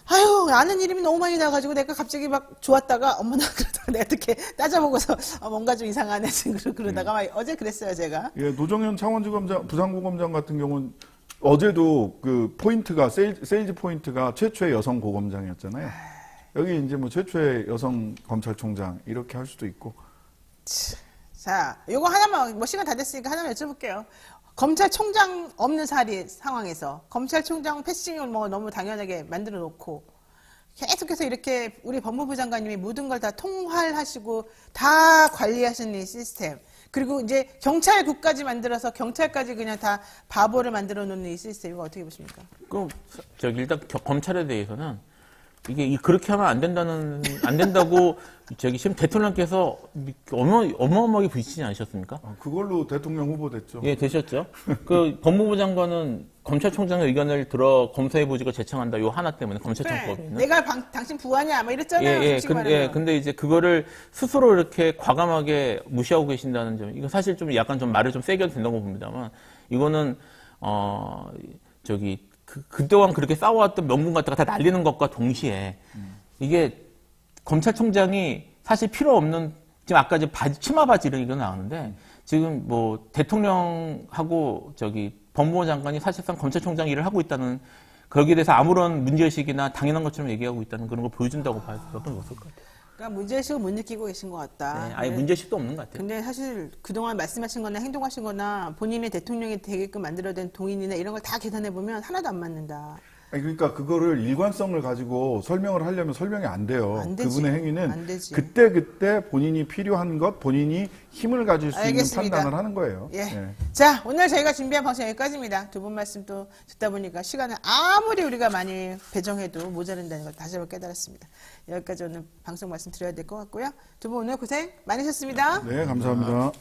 S1: 아유 아는 이름이 너무 많이 나가지고 내가 갑자기 막 좋았다가 어머나 그러다가 내가 어떻게 따져보고서 뭔가 좀 이상하네 그러다가 막 어제 그랬어요 제가.
S2: 예, 노정현 창원지검장 부산고검장 같은 경우는 어제도 그 포인트가 세일즈 포인트가 최초의 여성 고검장이었잖아요. 여기 이제 뭐 최초의 여성 검찰총장 이렇게 할 수도 있고.
S1: 자, 요거 하나만 뭐 시간 다 됐으니까 하나만 여쭤볼게요. 검찰총장 없는 상황에서 검찰총장 패싱을 뭐 너무 당연하게 만들어 놓고 계속해서 이렇게 우리 법무부 장관님이 모든 걸 다 통할하시고 다 관리하시는 이 시스템 그리고 이제 경찰국까지 만들어서 경찰까지 그냥 다 바보를 만들어 놓는 이 시스템 이거 어떻게 보십니까?
S3: 그럼 일단 검찰에 대해서는 이게 그렇게 하면 안 된다고 지금 대통령께서 어마어마하게 부딪히지 않으셨습니까?
S2: 그걸로 대통령 후보 됐죠.
S3: 예, 되셨죠. 그 법무부 장관은 검찰총장의 의견을 들어 검사해보지가 제청한다. 요 하나 때문에 검찰청법에는.
S1: 내가 당신 부하냐 막 이랬잖아요. 솔직히 말하면.
S3: 근데 이제 그거를 스스로 이렇게 과감하게 무시하고 계신다는 점, 이거 사실 좀 약간 좀 말을 좀 세게 해도 된다고 봅니다만, 이거는 그동안 그렇게 싸워왔던 명분 갖다가 다 날리는 것과 동시에 이게 검찰총장이 사실 필요 없는 지금 아까 이제 치마 바지 이런 얘기가 나오는데 지금 뭐 대통령하고 법무부 장관이 사실상 검찰총장 일을 하고 있다는 거기에 대해서 아무런 문제의식이나 당연한 것처럼 얘기하고 있다는 그런 걸 보여준다고 봐야 수밖에 없을 것 같아요.
S1: 그러니까 문제의식을 못 느끼고 계신 것 같다.
S3: 네, 아예 문제의식도 없는 것 같아요.
S1: 근데 사실 그동안 말씀하신 거나 행동하신 거나 본인의 대통령이 되게끔 만들어낸 동인이나 이런 걸 다 계산해 보면 하나도 안 맞는다.
S2: 그러니까 그거를 일관성을 가지고 설명을 하려면 설명이 안 돼요.
S1: 안 되지.
S2: 그분의
S1: 안
S2: 행위는
S1: 되지.
S2: 그때 본인이 필요한 것, 본인이 힘을 가질 수
S1: 알겠습니다.
S2: 있는 판단을 하는 거예요.
S1: 예.
S2: 예.
S1: 자, 오늘 저희가 준비한 방송 여기까지입니다. 두 분 말씀 또 듣다 보니까 시간을 아무리 우리가 많이 배정해도 모자른다는 걸 다시 한번 깨달았습니다. 여기까지 오늘 방송 말씀 드려야 될 것 같고요. 두 분 오늘 고생 많으셨습니다.
S2: 네, 감사합니다.